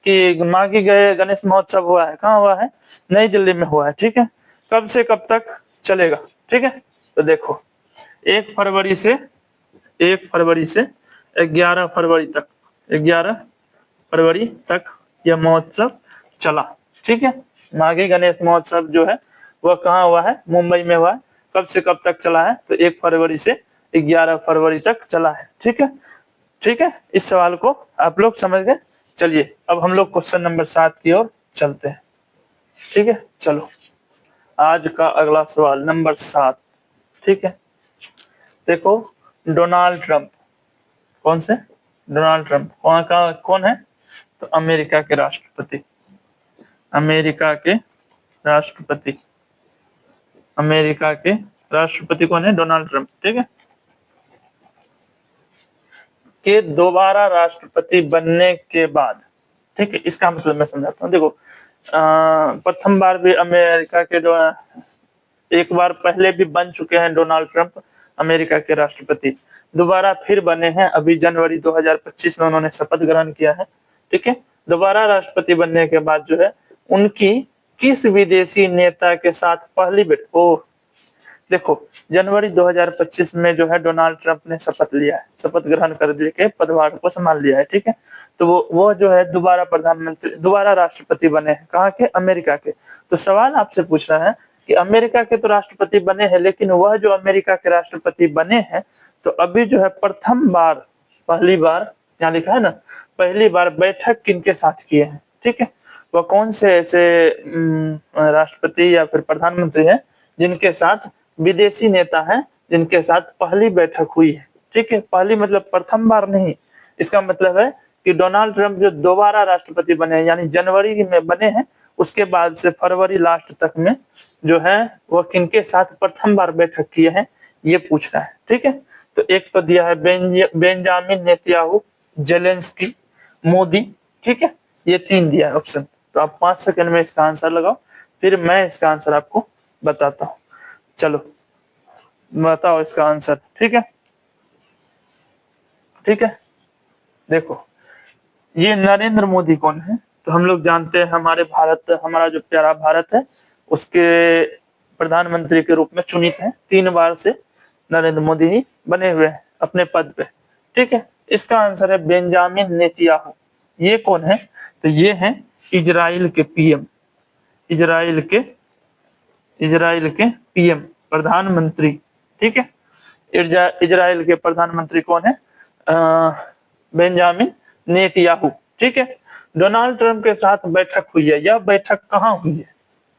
कि माघी गणेश महोत्सव हुआ है, कहाँ हुआ है? नई दिल्ली में हुआ है, ठीक है। कब से कब तक चलेगा, ठीक है। तो देखो 1 फरवरी से 11 फरवरी तक, 11 फरवरी तक यह महोत्सव चला, ठीक है। माघी गणेश महोत्सव जो है वह कहाँ हुआ है? मुंबई में हुआ है। कब से कब तक चला है? तो 1 फरवरी से 11 फरवरी तक चला है, ठीक है, ठीक है। इस सवाल को आप लोग समझ गए। चलिए अब हम लोग क्वेश्चन नंबर 7 की ओर चलते हैं, ठीक है। चलो आज का अगला सवाल नंबर 7, ठीक है। देखो डोनाल्ड ट्रंप, कौन से? डोनाल्ड ट्रंप कौन है? तो अमेरिका के राष्ट्रपति, अमेरिका के राष्ट्रपति, अमेरिका के राष्ट्रपति कौन है? डोनाल्ड ट्रंप, ठीक है। के दोबारा राष्ट्रपति बनने के बाद, ठीक है, इसका मतलब मैं समझाता हूँ। देखो प्रथम बार भी अमेरिका के जो एक बार पहले भी बन चुके हैं डोनाल्ड ट्रंप अमेरिका के राष्ट्रपति, दोबारा फिर बने हैं अभी जनवरी 2025 में उन्होंने शपथ ग्रहण किया है, ठीक है। दोबारा राष्ट्रपति बनने के बाद जो है उनकी किस विदेशी नेता के साथ पहली बैठक, ओ देखो जनवरी 2025 में जो है डोनाल्ड ट्रंप ने शपथ लिया है, शपथ ग्रहण कर के पदभार को संभाल लिया है, ठीक है। तो वो जो है दोबारा प्रधानमंत्री, दोबारा राष्ट्रपति बने हैं, कहाँ के? अमेरिका के। तो सवाल आपसे पूछ रहा है कि अमेरिका के तो राष्ट्रपति बने हैं, लेकिन वह जो अमेरिका के राष्ट्रपति बने हैं तो अभी जो है प्रथम बार, पहली बार, यहाँ लिखा है ना, पहली बार बैठक किनके साथ किए हैं, ठीक है। वह कौन से ऐसे राष्ट्रपति या फिर प्रधानमंत्री हैं जिनके साथ विदेशी नेता हैं, जिनके साथ पहली बैठक हुई है, ठीक है। पहली मतलब प्रथम बार नहीं, इसका मतलब है कि डोनाल्ड ट्रंप जो दोबारा राष्ट्रपति बने हैं, यानी जनवरी में बने हैं, उसके बाद से फरवरी लास्ट तक में जो है वह किनके साथ प्रथम बार बैठक किए हैं, ये पूछ रहा है, ठीक है। तो एक तो दिया है बेंजामिन नेतन्याहू, जेलेंस्की, मोदी, ठीक है, ये 3 दिया है ऑप्शन। तो आप 5 सेकंड में इसका आंसर लगाओ, फिर मैं इसका आंसर आपको बताता हूँ। चलो बताओ इसका आंसर, ठीक है, ठीक है। देखो ये नरेंद्र मोदी कौन है? तो हम लोग जानते हैं हमारा जो प्यारा भारत है उसके प्रधानमंत्री के रूप में चुनित है, 3 बार से नरेंद्र मोदी ही बने हुए हैं अपने पद पे, ठीक है। इसका आंसर है बेंजामिन नेतन्याहू। ये कौन है? तो ये है इजराइल के पीएम, इजराइल के पीएम, प्रधानमंत्री, ठीक है। इजराइल के प्रधानमंत्री कौन है? बेंजामिन नेतन्याहू, ठीक है। डोनाल्ड ट्रंप के साथ बैठक हुई है, यह बैठक कहाँ हुई है?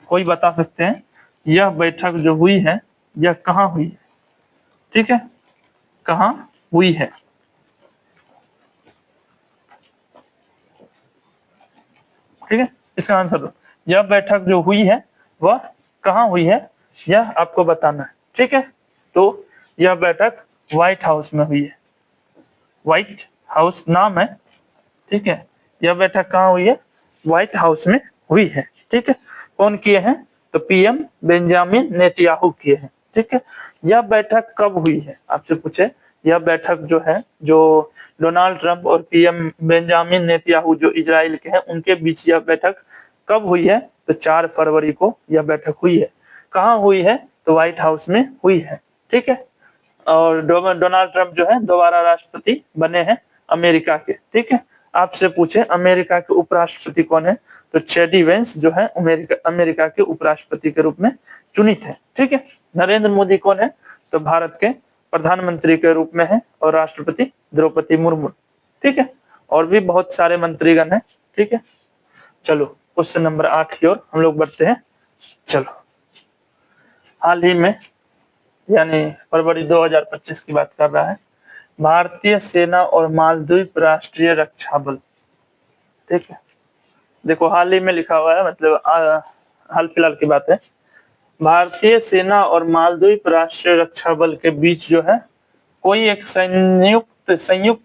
कोई बता सकते हैं यह बैठक जो हुई है यह कहाँ हुई है, ठीक है, कहाँ हुई है? ठीक है, इसका आंसर दो। यह बैठक जो हुई है वह कहाँ हुई है, यह आपको बताना है, ठीक है। तो यह बैठक व्हाइट हाउस में हुई है, व्हाइट हाउस नाम है, ठीक है। यह बैठक कहाँ हुई है? व्हाइट हाउस में हुई है, ठीक है। कौन किए हैं? तो पीएम बेंजामिन नेतन्याहू किए हैं, ठीक है। यह बैठक कब हुई है? आपसे पूछे यह बैठक जो है, जो डोनाल्ड ट्रंप और पीएम बेंजामिन नेतन्याहू जो इजराइल के हैं उनके बीच यह बैठक कब हुई है? तो 4 फरवरी को यह बैठक हुई है। कहाँ हुई है? तो व्हाइट हाउस में हुई है, ठीक है। और डोनाल्ड ट्रंप जो है दोबारा राष्ट्रपति बने हैं अमेरिका के, ठीक है। आपसे पूछे अमेरिका के उपराष्ट्रपति कौन है? तो चेडी वेंस जो है अमेरिका के उपराष्ट्रपति के रूप में चुनित है, ठीक है। नरेंद्र मोदी कौन है? तो भारत के प्रधानमंत्री के रूप में है, और राष्ट्रपति द्रौपदी मुर्मू, ठीक है। और भी बहुत सारे मंत्रीगण हैं, ठीक है। चलो क्वेश्चन नंबर 8 की ओर हम लोग बढ़ते हैं। चलो हाल ही में यानी फरवरी 2025 की बात कर रहा है, भारतीय सेना और मालदीव राष्ट्रीय रक्षा बल, ठीक है। देखो हाल ही में लिखा हुआ है, मतलब हाल फिलहाल की बात है। भारतीय सेना और मालदीव राष्ट्रीय रक्षा बल के बीच जो है कोई एक संयुक्त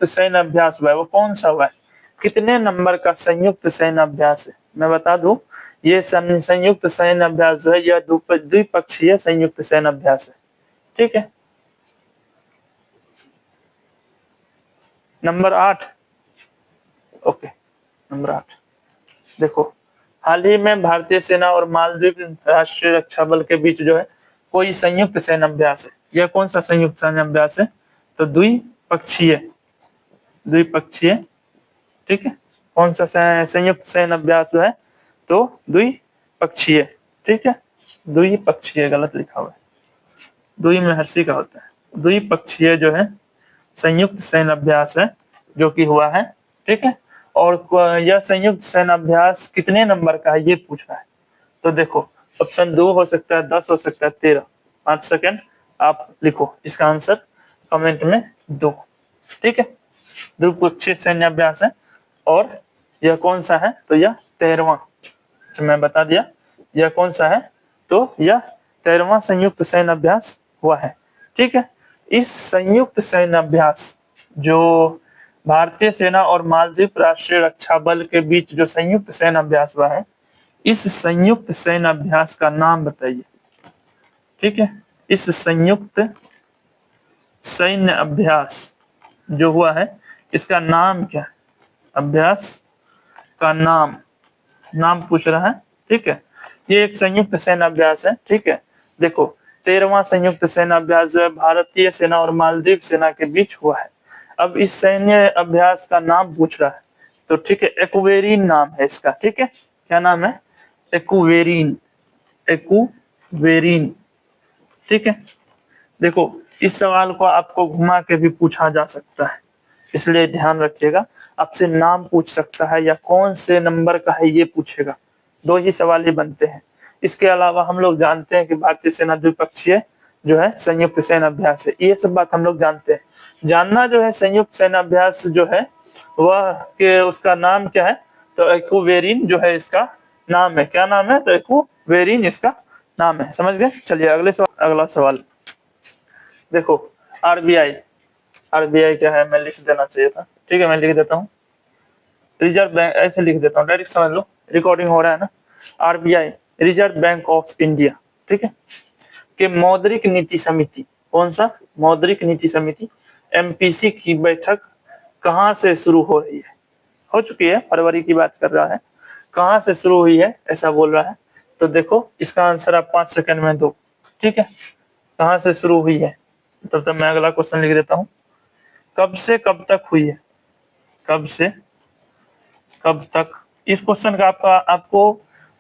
सैन्य अभ्यास हुआ है, वो कौन सा हुआ है? कितने नंबर का संयुक्त सैन्य अभ्यास है? मैं बता दूं, ये संयुक्त सैन्य अभ्यास जो है यह द्विपक्षीय संयुक्त सैन्य अभ्यास है, ठीक है। Number 8, okay, number 8। देखो हाल ही में भारतीय सेना और मालदीव राष्ट्रीय रक्षा बल के बीच जो है कोई संयुक्त सैन्य अभ्यास है, यह कौन सा संयुक्त सैन्य अभ्यास है? तो द्विपक्षीय, द्विपक्षीय, ठीक है। कौन सा संयुक्त सैन्य अभ्यास जो है? तो द्विपक्षीय, ठीक है। द्विपक्षीय गलत लिखा हुआ है, द्वि में हर्षी का होता है, द्विपक्षीय जो है संयुक्त सैन्य अभ्यास है जो कि हुआ है, ठीक है। और यह संयुक्त सैन्य अभ्यास कितने नंबर का है ये पूछ रहा है। तो देखो ऑप्शन 2 हो सकता है, 10 हो सकता है, 13। 5 सेकंड आप लिखो इसका आंसर कमेंट में दो, ठीक है। द्विपक्षीय सैन्य अभ्यास है। और यह कौन सा है? तो यह 13वां, मैं बता दिया यह कौन सा है, तो यह 13वां संयुक्त सैन्य अभ्यास हुआ है। ठीक है, इस संयुक्त सैन्य अभ्यास जो भारतीय सेना और मालदीव राष्ट्रीय रक्षा बल के बीच जो संयुक्त सैन्य अभ्यास हुआ है, इस संयुक्त सैन्य अभ्यास का नाम बताइए। ठीक है, इस संयुक्त सैन्य अभ्यास जो हुआ है इसका नाम क्या है? अभ्यास का नाम पूछ रहा है। ठीक है, ये एक संयुक्त सैन्य अभ्यास है। ठीक है, देखो 13वां संयुक्त सैन्य अभ्यास जो है भारतीय सेना और मालदीव सेना के बीच हुआ है। अब इस सैन्य अभ्यास का नाम पूछ रहा है, तो ठीक है, एक्वेरिन नाम है इसका। ठीक है, क्या नाम है? एक्वेरिन, एक्वेरिन। ठीक है, देखो इस सवाल को आपको घुमा के भी पूछा जा सकता है, इसलिए ध्यान रखिएगा। आपसे नाम पूछ सकता है या कौन से नंबर का है ये पूछेगा, 2 ही सवाल ही बनते हैं। इसके अलावा हम लोग जानते हैं कि भारतीय सेना द्विपक्षीय जो है संयुक्त सैन्य अभ्यास है, ये सब बात हम लोग जानते हैं। जानना जो है संयुक्त सैन्य अभ्यास जो है वह के उसका नाम क्या है, तो एक्वेरिन जो है इसका नाम है। क्या नाम है? तो एक्वेरिन इसका नाम है। समझ गए? चलिए अगला सवाल देखो। आरबीआई, आरबीआई क्या है मैं लिख देना चाहिए था। ठीक है, मैं लिख देता हूँ रिजर्व बैंक, ऐसे लिख देता हूँ, डायरेक्ट समझ लो, रिकॉर्डिंग हो रहा है ना। RBI reserve bank of India, ठीक है, के मौद्रिक नीति समिति, कौन सा? मौद्रिक नीति समिति एमपीसी की बैठक कहाँ से शुरू हो रही है? हो चुकी है, फरवरी की बात कर रहा है। कहाँ से शुरू हुई है ऐसा बोल रहा है, तो देखो इसका आंसर आप 5 सेकंड में दो। ठीक है, कहाँ से शुरू हुई है? तब तक मैं अगला क्वेश्चन लिख देता हूँ। कब से कब तक हुई है? कब से कब तक? इस क्वेश्चन का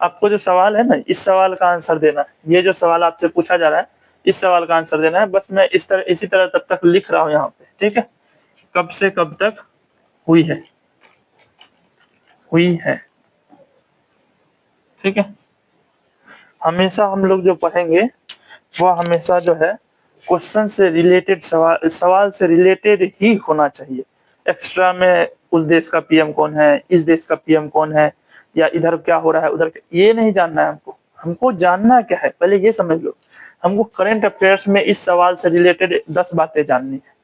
आपको जो सवाल है ना, इस सवाल का आंसर देना है। ये जो सवाल आपसे पूछा जा रहा है इस सवाल का आंसर देना है। बस मैं इसी तरह तब तक लिख रहा हूँ यहाँ पे। ठीक है, कब से कब तक हुई है? हुई है। ठीक है, हमेशा हम लोग जो पढ़ेंगे वह हमेशा जो है क्वेश्चन से रिलेटेड, सवाल से रिलेटेड ही होना चाहिए। एक्स्ट्रा में उस देश का पीएम कौन है, इस देश का पीएम कौन है, या इधर क्या हो रहा है उधर, ये नहीं जानना है हमको। हमको जानना क्या है पहले ये समझ लो। हमको करंट अफेयर्स में इस सवाल से रिलेटेड 10 बातें जाननी है।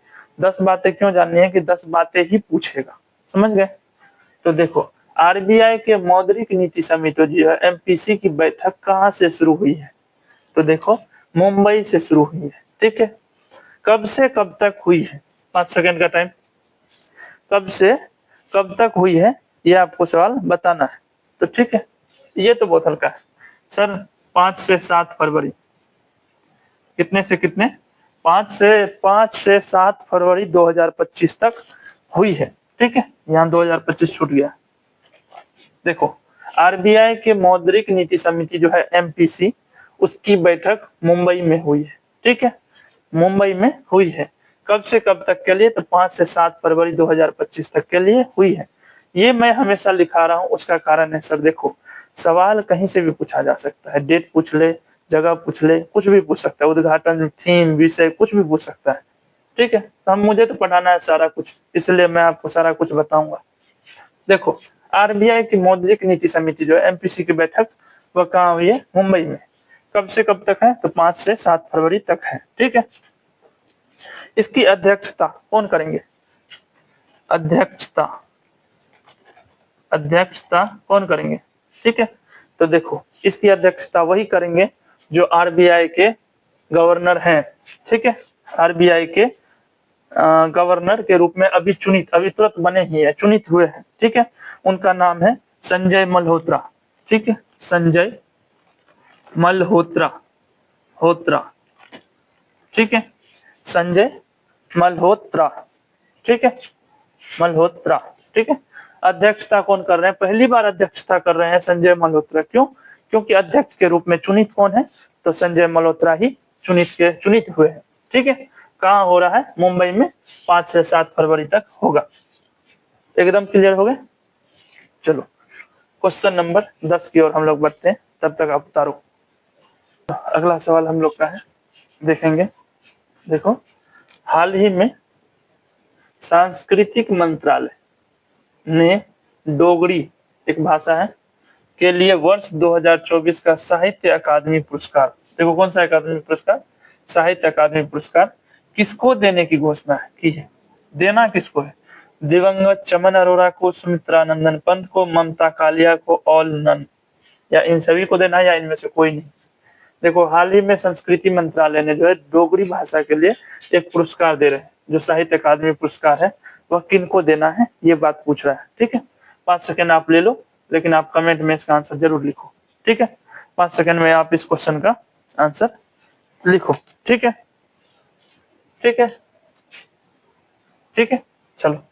10 बातें क्यों जाननी है? कि 10 बातें ही पूछेगा। समझ गए? तो देखो आरबीआई के मौद्रिक नीति समिति जो है एमपीसी की बैठक कहाँ से शुरू हुई है? तो देखो मुंबई से शुरू हुई है। ठीक है, कब से कब तक हुई है? 5 सेकंड का टाइम। कब से कब तक हुई है ये आपको सवाल बताना है। तो ठीक है, ये तो बहुत हल्का है सर। 5 से 7 फरवरी, कितने से कितने? 5 से 7 फरवरी 2025 तक हुई है। ठीक है, यहाँ 2025 छूट गया। देखो आरबीआई के मौद्रिक नीति समिति जो है एमपीसी, उसकी बैठक मुंबई में हुई है। ठीक है, मुंबई में हुई है। कब से कब तक के लिए? तो 5 से 7 फरवरी 2025 तक के लिए हुई है। ये मैं हमेशा लिखा रहा हूँ, उसका कारण है सर देखो सवाल कहीं से भी पूछा जा सकता है। डेट पूछ ले, जगह पूछ ले, कुछ भी पूछ सकता है, उद्घाटन, थीम, विषय, कुछ भी पूछ सकता है। ठीक है, तो हम मुझे तो पढ़ाना है सारा कुछ, इसलिए मैं आपको सारा कुछ बताऊंगा। देखो आरबीआई की मौद्रिक नीति समिति जो है एमपीसी की बैठक वह कहाँ हुई है? मुंबई में। कब से कब तक है? तो 5 से 7 फरवरी तक है। ठीक है, इसकी अध्यक्षता कौन करेंगे? अध्यक्षता, अध्यक्षता कौन करेंगे? ठीक है, तो देखो इसकी अध्यक्षता वही करेंगे जो आरबीआई के गवर्नर हैं। ठीक है, आरबीआई के गवर्नर के रूप में अभी तुरंत बने ही है, चुनित हुए हैं। ठीक है, उनका नाम है संजय मल्होत्रा। ठीक है, संजय मल्होत्रा, होत्रा। ठीक है, संजय मल्होत्रा। ठीक है, मल्होत्रा। ठीक है, अध्यक्षता कौन कर रहे हैं? पहली बार अध्यक्षता कर रहे हैं संजय मल्होत्रा। क्यों? क्योंकि अध्यक्ष के रूप में चुनित कौन है? तो संजय मल्होत्रा ही चुनित हुए हैं। ठीक है, कहाँ हो रहा है? मुंबई में। 5 से 7 फरवरी तक होगा। एकदम क्लियर हो गए? चलो क्वेश्चन नंबर 10 की ओर हम लोग बढ़ते हैं, तब तक आप उतारो। अगला सवाल हम लोग का है, देखेंगे। देखो हाल ही में सांस्कृतिक मंत्रालय ने डोगरी एक भाषा है के लिए वर्ष 2024 का साहित्य अकादमी पुरस्कार, देखो कौन सा अकादमी पुरस्कार, साहित्य अकादमी पुरस्कार किसको देने की घोषणा की है? देना किसको है? दिवंगत चमन अरोड़ा को, सुमित्रा नंदन पंत को, ममता कालिया को, ऑल नन, या इन सभी को देना या इनमें से कोई नहीं? देखो हाल ही में संस्कृति मंत्रालय ने जो है डोगरी भाषा के लिए एक पुरस्कार दे रहे हैं, जो साहित्य अकादमी पुरस्कार है वह किनको देना है ये बात पूछ रहा है। ठीक है, 5 सेकंड आप ले लो, लेकिन आप कमेंट में इसका आंसर जरूर लिखो। ठीक है, 5 सेकंड में आप इस क्वेश्चन का आंसर लिखो। ठीक है, ठीक है, ठीक है, चलो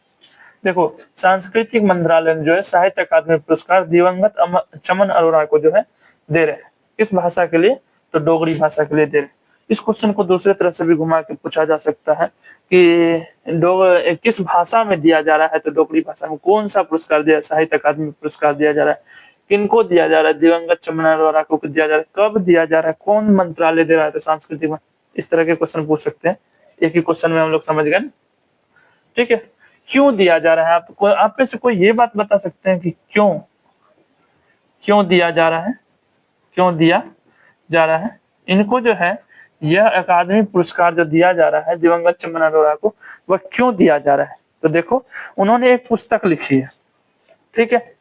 देखो सांस्कृतिक मंत्रालय जो है साहित्य अकादमी पुरस्कार दिवंगत चमन अरोड़ा को जो है दे रहे हैं, किस भाषा के लिए? तो डोगरी भाषा के लिए दे रहे हैं। इस क्वेश्चन को दूसरे तरह से भी घुमा के पूछा जा सकता है कि किस भाषा में दिया जा रहा है, तो डोगरी भाषा में कौन सा पुरस्कार दिया, साहित्य अकादमी पुरस्कार दिया जा रहा है, किनको दिया जा रहा है? दिवंगत चमन अरोड़ा को दिया जा रहा है, कब दिया जा रहा है, कौन मंत्रालय दे रहा है? तो सांस्कृतिक। इस तरह के क्वेश्चन पूछ सकते हैं, एक ही क्वेश्चन में हम लोग समझ गए। ठीक है, क्यों दिया जा रहा है? आप में से कोई ये बात बता सकते हैं कि क्यों दिया जा रहा है? क्यों दिया जा रहा है इनको जो है यह अकादमी पुरस्कार जो दिया जा रहा है दिवंगत चमन अरोड़ा को, वह क्यों दिया जा रहा है? तो देखो उन्होंने एक पुस्तक लिखी है। ठीक है,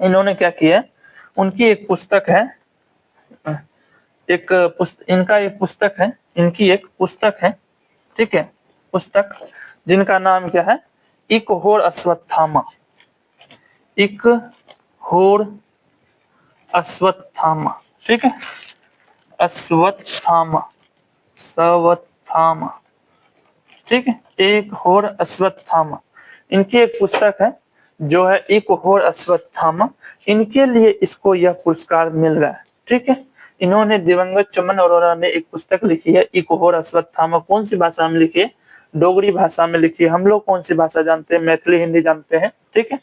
इन्होंने क्या किया, उनकी एक पुस्तक है, इनकी एक पुस्तक है। ठीक है, पुस्तक जिनका नाम क्या है? इक होड़ अश्वत्थामा। इक होड़ अश्वत्थामा। ठीक है, अश्वत्थामा, सवत्थामा। ठीक है, एक होड़ अश्वत्थामा, इनकी एक पुस्तक है जो है एक होड़ अश्वत्थामा, इनके लिए इसको यह पुरस्कार मिल रहा है। ठीक है, इन्होंने दिवंगत चमन अरोड़ा ने एक पुस्तक लिखी है एक होड़ अश्वत्थामा, कौन सी भाषा में लिखी है? डोगरी भाषा में लिखी है। हम लोग कौन सी भाषा जानते हैं? मैथिली हिंदी जानते हैं। ठीक है,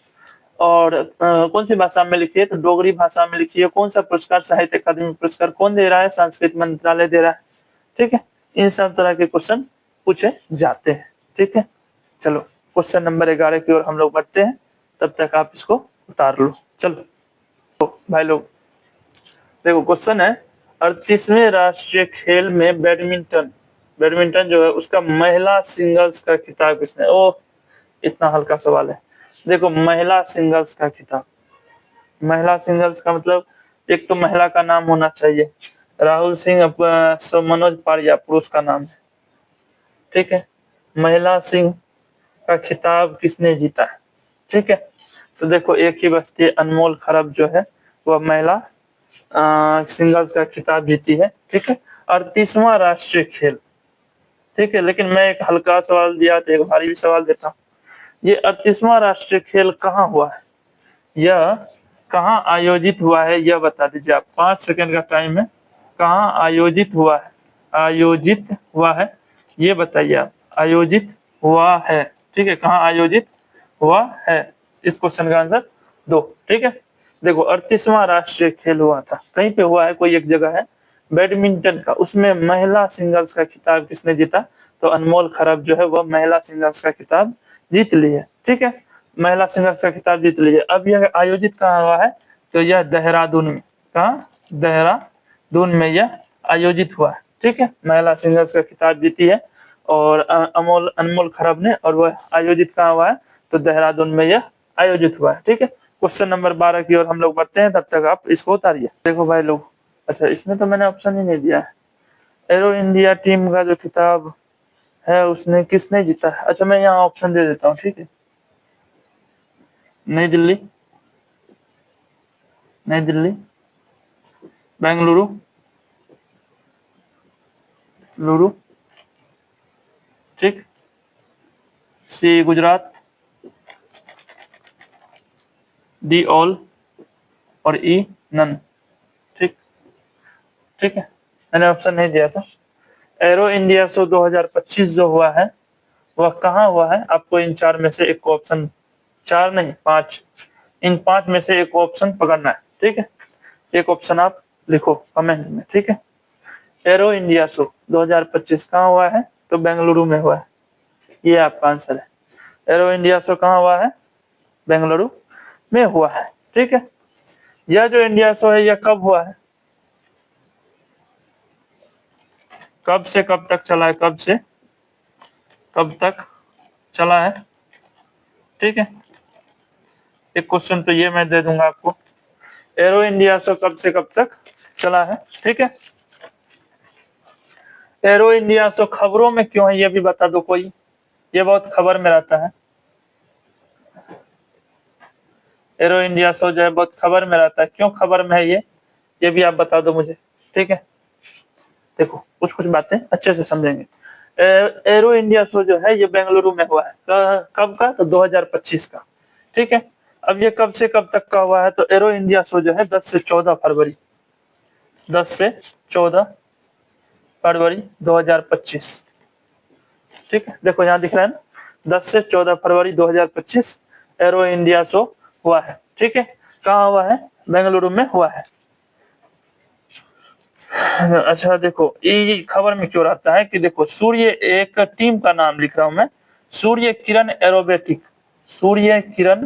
और कौन सी भाषा में लिखी है? तो डोगरी भाषा में लिखी है। कौन सा पुरस्कार? साहित्य अकादमी पुरस्कार। कौन दे रहा है? सांस्कृतिक मंत्रालय दे रहा है। ठीक है, इन सब तरह के क्वेश्चन पूछे जाते हैं। ठीक है, चलो क्वेश्चन नंबर 11 की ओर हम लोग बढ़ते हैं, तब तक आप इसको उतार लो। चलो तो भाई लोग देखो क्वेश्चन है 38वें राष्ट्रीय खेल में बैडमिंटन जो है उसका महिला सिंगल्स का खिताब किसने? ओह इतना हल्का सवाल है। देखो महिला सिंगल्स का खिताब, महिला सिंगल्स का मतलब एक तो महिला का नाम होना चाहिए। राहुल सिंह, मनोज पारिया पुरुष का नाम है। ठीक है, महिला सिंह का खिताब किसने जीता है? ठीक है, तो देखो एक ही बस्ती है, अनमोल खरब जो है वह महिला सिंगल्स का खिताब जीती है। ठीक है, 38वां राष्ट्रीय खेल। ठीक है, लेकिन मैं एक हल्का सवाल दिया तो एक भारी भी सवाल देता हूँ। ये 38वां राष्ट्रीय खेल कहाँ हुआ है? यह कहाँ आयोजित हुआ है? यह बता दीजिए आप, 5 सेकंड का टाइम है। कहाँ आयोजित हुआ है? आयोजित हुआ है ये बताइए आप। आयोजित हुआ है। ठीक है, कहाँ आयोजित हुआ है? इस क्वेश्चन का आंसर दो। ठीक है, देखो 38वां राष्ट्रीय खेल हुआ था, कहीं पे हुआ है? कोई एक जगह है बैडमिंटन का, उसमें महिला सिंगल्स का खिताब किसने जीता? तो अनमोल खरब जो है वह महिला सिंगल्स का खिताब जीत ली है। ठीक है, महिला सिंगल्स का खिताब जीत ली है। अब यह आयोजित कहाँ हुआ है? तो यह देहरादून में। कहाँ? देहरादून में यह आयोजित हुआ है। ठीक है, महिला सिंगल्स का खिताब जीती है और अनमोल खरब ने, और वह आयोजित कहाँ हुआ है? तो देहरादून में यह आयोजित हुआ है। ठीक है, क्वेश्चन नंबर 12 की ओर हम लोग बढ़ते हैं, तब तक आप इसको उतारिए। देखो भाई लोग, अच्छा इसमें तो मैंने ऑप्शन ही नहीं दिया है। एरो इंडिया टीम का जो खिताब है उसने किसने जीता है? अच्छा मैं यहाँ ऑप्शन दे देता हूँ। ठीक है, नई दिल्ली, बेंगलुरु, ठीक, सी गुजरात, डी ऑल, और ई नन। ठीक, ठीक है, मैंने ऑप्शन नहीं दिया था। एरो इंडिया शो 2025 जो हुआ है वह कहाँ हुआ है? आपको इन 4 में से एक ऑप्शन, 4 नहीं 5, इन 5 में से एक ऑप्शन पकड़ना है। ठीक है, एक ऑप्शन आप लिखो कमेंट में। ठीक है, एरो इंडिया शो 2025 कहाँ हुआ है? तो बेंगलुरु में हुआ है, ये आपका आंसर है। एरो इंडिया शो कहाँ हुआ है? बेंगलुरु में हुआ है। ठीक है, यह जो इंडिया शो है यह कब हुआ है? कब से कब तक चला है? कब से कब तक चला है? ठीक है, एक क्वेश्चन तो ये मैं दे दूंगा आपको, एरो इंडिया शो कब से कब तक चला है? ठीक है, एरो इंडिया शो खबरों में क्यों है ये भी बता दो कोई, ये बहुत खबर में रहता है। एरो इंडिया शो जो है बहुत खबर में रहता है, क्यों खबर में है ये भी आप बता दो मुझे। ठीक है, देखो कुछ कुछ बातें अच्छे से समझेंगे। एरो इंडिया शो जो है ये बेंगलुरु में हुआ है, कब का? तो 2025 का। ठीक है, अब ये कब से कब तक का हुआ है? तो एरो इंडिया शो जो है 10 से 14 फरवरी, 10 से 14 फरवरी 2025। ठीक है, देखो यहाँ दिख रहा है ना, 10 से 14 फरवरी 2025 एरो इंडिया शो हुआ है। ठीक है, कहाँ हुआ है? बेंगलुरु में हुआ है। अच्छा देखो ये खबर में क्यों रहता है कि देखो सूर्य, एक टीम का नाम लिख रहा हूं मैं, Surya Kiran aerobatic, Surya Kiran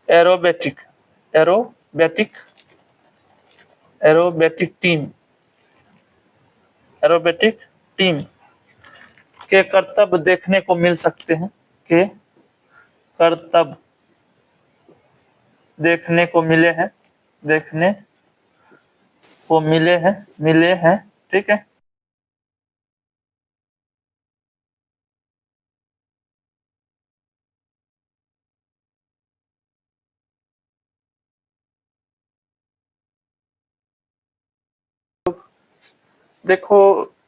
aerobatic, aerobatic, aerobatic team, aerobatic team के करतब देखने को मिल सकते हैं, के करतब देखने को मिले हैं, देखने को मिले हैं। ठीक है, देखो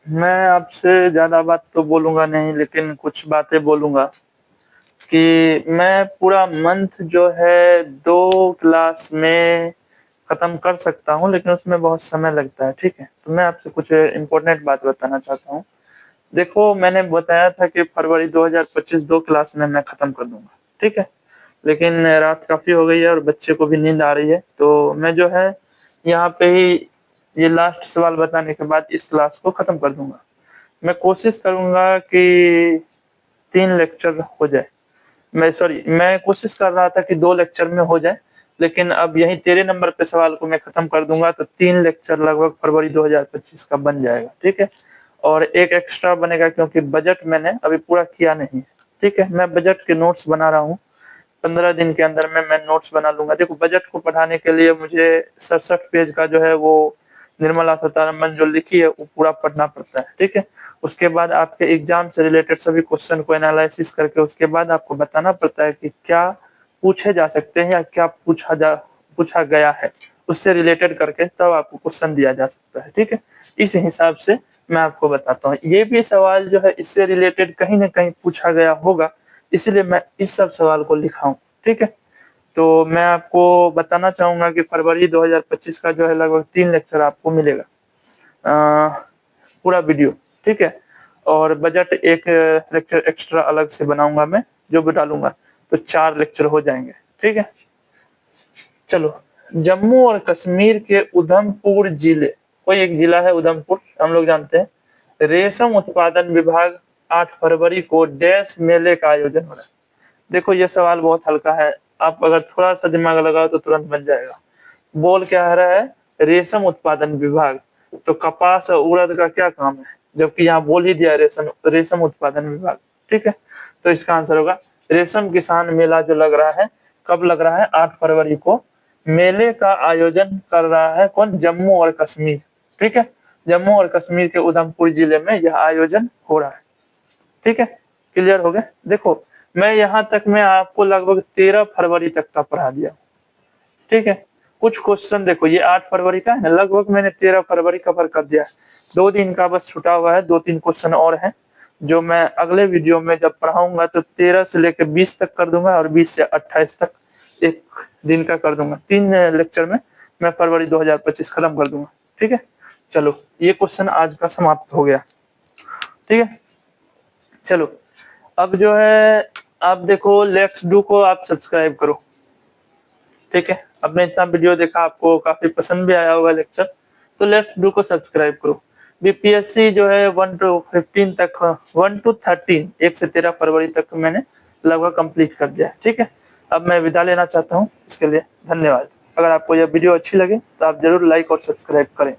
मैं आपसे ज्यादा बात तो बोलूंगा नहीं, लेकिन कुछ बातें बोलूंगा कि मैं पूरा मंथ जो है 2 क्लास में खत्म कर सकता हूँ, लेकिन उसमें बहुत समय लगता है। ठीक है, तो मैं आपसे कुछ इम्पोर्टेंट बात बताना चाहता हूँ। देखो मैंने बताया था कि फरवरी 2025 2 क्लास में मैं खत्म कर दूंगा। ठीक है, लेकिन रात काफी हो गई है और बच्चे को भी नींद आ रही है, तो मैं जो है यहाँ पे ही ये लास्ट सवाल बताने के बाद इस क्लास को खत्म कर दूंगा। मैं कोशिश करूंगा कि 3 लेक्चर हो जाए, मैं कोशिश कर रहा था कि 2 लेक्चर में हो जाए, लेकिन अब यही तेरे नंबर पे सवाल को मैं खत्म कर दूंगा, तो 3 लेक्चर लगभग फरवरी 2025 का बन जाएगा। ठीक है, और एक एक्स्ट्रा बनेगा क्योंकि बजट मैंने अभी पूरा किया नहीं है। ठीक है, मैं बजट के नोट्स बना रहा हूँ, 15 दिन के अंदर में मैं नोट्स बना लूंगा। देखो बजट को पढ़ाने के लिए मुझे 67 पेज का जो है वो निर्मला सीतारमन जो लिखी है वो पूरा पढ़ना पड़ता है। ठीक है, उसके बाद आपके एग्जाम से रिलेटेड सभी क्वेश्चन को एनालिसिस करके उसके बाद आपको बताना पड़ता है कि क्या पूछे जा सकते हैं या क्या पूछा गया है, उससे रिलेटेड करके तब आपको क्वेश्चन दिया जा सकता है। ठीक है, इस हिसाब से मैं आपको बताता हूँ, ये भी सवाल जो है इससे रिलेटेड कहीं ना कहीं पूछा गया होगा, इसलिए मैं इस सब सवाल को लिखा हूँ। ठीक है, तो मैं आपको बताना चाहूंगा कि फरवरी 2025 का जो है लगभग 3 लेक्चर आपको मिलेगा, पूरा वीडियो। ठीक है, और बजट एक लेक्चर एक्स्ट्रा अलग से बनाऊंगा मैं, जो भी डालूंगा, तो 4 लेक्चर हो जाएंगे। ठीक है, चलो जम्मू और कश्मीर के उधमपुर जिले, कोई एक जिला है उधमपुर, हम लोग जानते हैं, रेशम उत्पादन विभाग 8 फरवरी को डैश मेले का आयोजन हो रहा है। देखो ये सवाल बहुत हल्का है, आप अगर थोड़ा सा दिमाग लगाओ तो तुरंत बन जाएगा। बोल क्या रहा है? रेशम उत्पादन विभाग, तो कपास और उड़द का क्या काम है, जबकि यहाँ बोल ही दिया रेशम रेशम उत्पादन विभाग। ठीक है, तो इसका आंसर होगा रेशम किसान मेला जो लग रहा है, कब लग रहा है? 8 फरवरी को। मेले का आयोजन कर रहा है कौन? जम्मू और कश्मीर। ठीक है, जम्मू और कश्मीर के उधमपुर जिले में यह आयोजन हो रहा है। ठीक है, क्लियर हो गया? देखो मैं यहाँ तक मैं आपको लगभग 13 फरवरी तक का पढ़ा दिया। ठीक है, कुछ क्वेश्चन देखो ये 8 फरवरी का है ना, लगभग मैंने 13 फरवरी कवर कर दिया है। 2 दिन का बस छुटा हुआ है, 2-3 क्वेश्चन और हैं जो मैं अगले वीडियो में जब पढ़ाऊंगा तो 13 से लेकर 20 तक कर दूंगा और 20 से 28 तक एक दिन का कर दूंगा। 3 लेक्चर में मैं फरवरी 2025 खत्म कर दूंगा। ठीक है, चलो ये क्वेश्चन आज का समाप्त हो गया। ठीक है, चलो अब जो है आप देखो लेट्स डू को आप सब्सक्राइब करो। ठीक है, आपने इतना वीडियो देखा, आपको काफी पसंद भी आया होगा लेक्चर, तो लेट्स डू को सब्सक्राइब करो। बीपीएससी जो है 1 to 15 तक, 1 to 13, 1 से 13 फरवरी तक मैंने लगभग कंप्लीट कर दिया है। ठीक है, अब मैं विदा लेना चाहता हूँ, इसके लिए धन्यवाद। अगर आपको यह वीडियो अच्छी लगे तो आप जरूर लाइक और सब्सक्राइब करें।